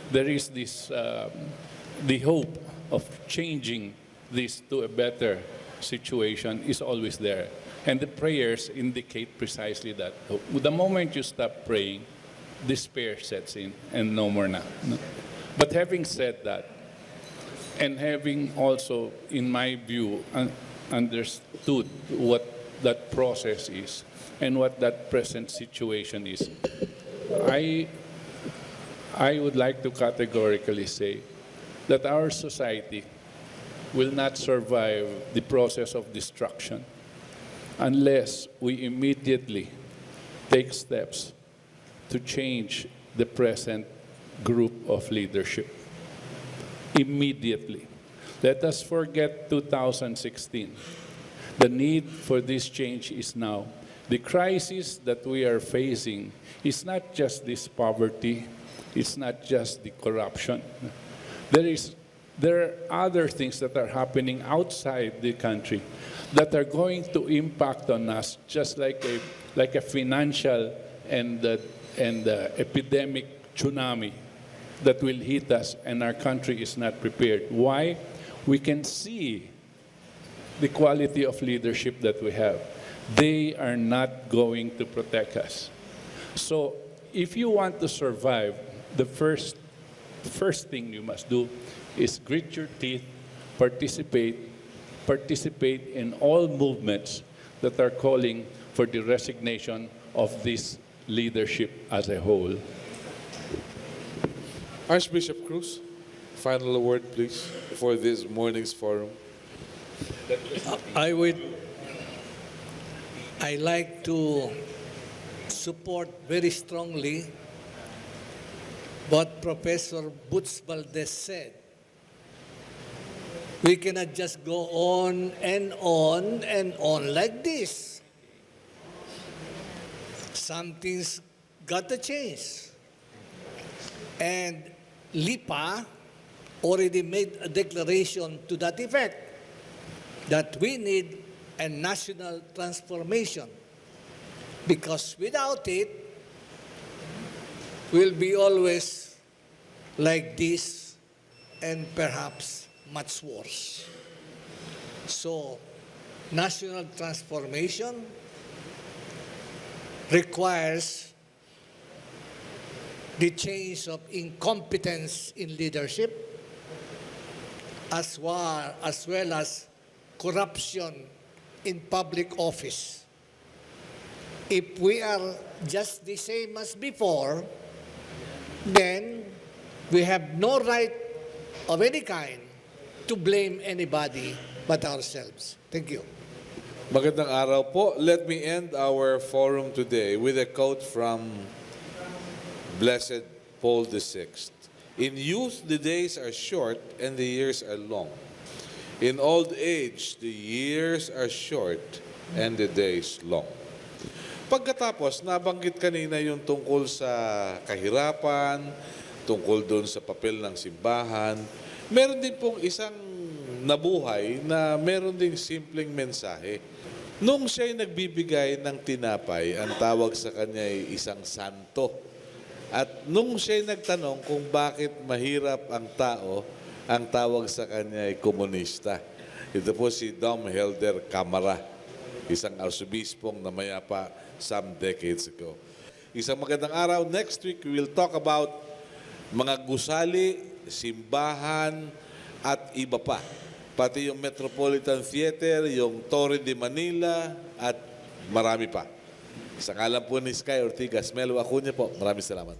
there is this, the hope of changing this to a better situation is always there. And the prayers indicate precisely that. The moment you stop praying, despair sets in and no more na. But having said that, and having also, in my view, understood what that process is and what that present situation is, I would like to categorically say that our society will not survive the process of destruction unless we immediately take steps to change the present group of leadership. Immediately. Let us forget 2016. The need for this change is now. The crisis that we are facing is not just this poverty, it's not just the corruption. There are other things that are happening outside the country that are going to impact on us, just like a financial and epidemic tsunami that will hit us, and our country is not prepared. Why? We can see the quality of leadership that we have. They are not going to protect us. So if you want to survive, the first thing you must do is grit your teeth, participate in all movements that are calling for the resignation of this leadership as a whole. Archbishop Cruz, final word, please, for this morning's forum. I like to support very strongly what Professor Valdez said. We cannot just go on and on and on like this. Something's got to change. And LIPA already made a declaration to that effect, that we need a national transformation, because without it, we'll be always like this and perhaps much worse. So, national transformation requires the change of incompetence in leadership, as well as corruption in public office. If we are just the same as before, then we have no right of any kind to blame anybody but ourselves. Thank you. Magandang araw po. Let me end our forum today with a quote from Blessed Paul VI. In youth, the days are short and the years are long. In old age, the years are short and the days long. Pagkatapos, nabanggit kanina yung tungkol sa kahirapan, tungkol doon sa papel ng simbahan. Meron din pong isang nabuhay na meron ding simpleng mensahe. Nung siya'y nagbibigay ng tinapay, ang tawag sa kanya ay isang santo. At nung siya'y nagtanong kung bakit mahirap ang tao, ang tawag sa kanya ay komunista. Ito po si Dom Helder Camara, isang arsobispong namayapa some decades ago. Isang magandang araw. Next week, we will talk about mga gusali, simbahan, at iba pa. Pati yung Metropolitan Theater, yung Torre de Manila, at marami pa. Sa ngalan po ni Sky Ortigas, Melo Acuña po. Maraming salamat.